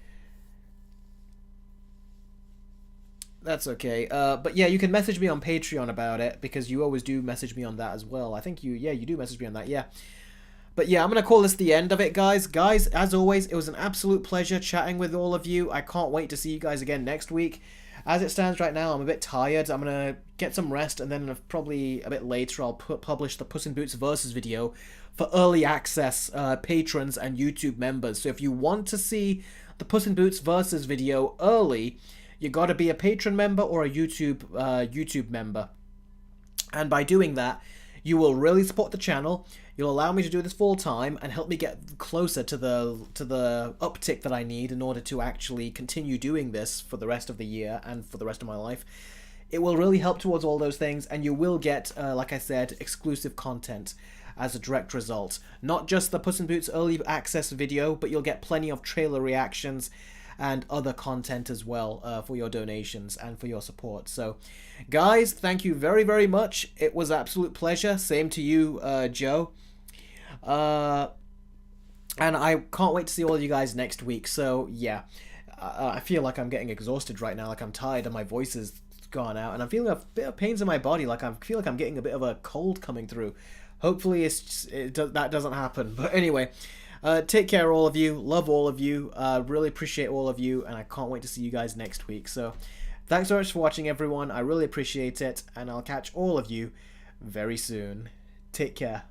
That's okay. But yeah, you can message me on Patreon about it because you always do message me on that as well. I think you do message me on that, yeah. But yeah, I'm going to call this the end of it, guys. Guys, as always, it was an absolute pleasure chatting with all of you. I can't wait to see you guys again next week. As it stands right now, I'm a bit tired. I'm going to get some rest, and then probably a bit later I'll publish the Puss in Boots Versus video for early access patrons and YouTube members. So if you want to see the Puss in Boots Versus video early, you got to be a patron member or a YouTube member. And by doing that, you will really support the channel. You'll allow me to do this full time and help me get closer to the uptick that I need in order to actually continue doing this for the rest of the year and for the rest of my life. It will really help towards all those things, and you will get, like I said, exclusive content as a direct result. Not just the Puss in Boots early access video, but you'll get plenty of trailer reactions and other content as well for your donations and for your support. So, guys, thank you very, very much. It was an absolute pleasure. Same to you, Joe. And I can't wait to see all of you guys next week. So, yeah. I feel like I'm getting exhausted right now. Like, I'm tired and my voice is gone out. And I'm feeling a bit of pains in my body. Like, I feel like I'm getting a bit of a cold coming through. Hopefully that doesn't happen. But anyway... take care, all of you. Love all of you. Really appreciate all of you, and I can't wait to see you guys next week. So, thanks so much for watching, everyone. I really appreciate it, and I'll catch all of you very soon. Take care.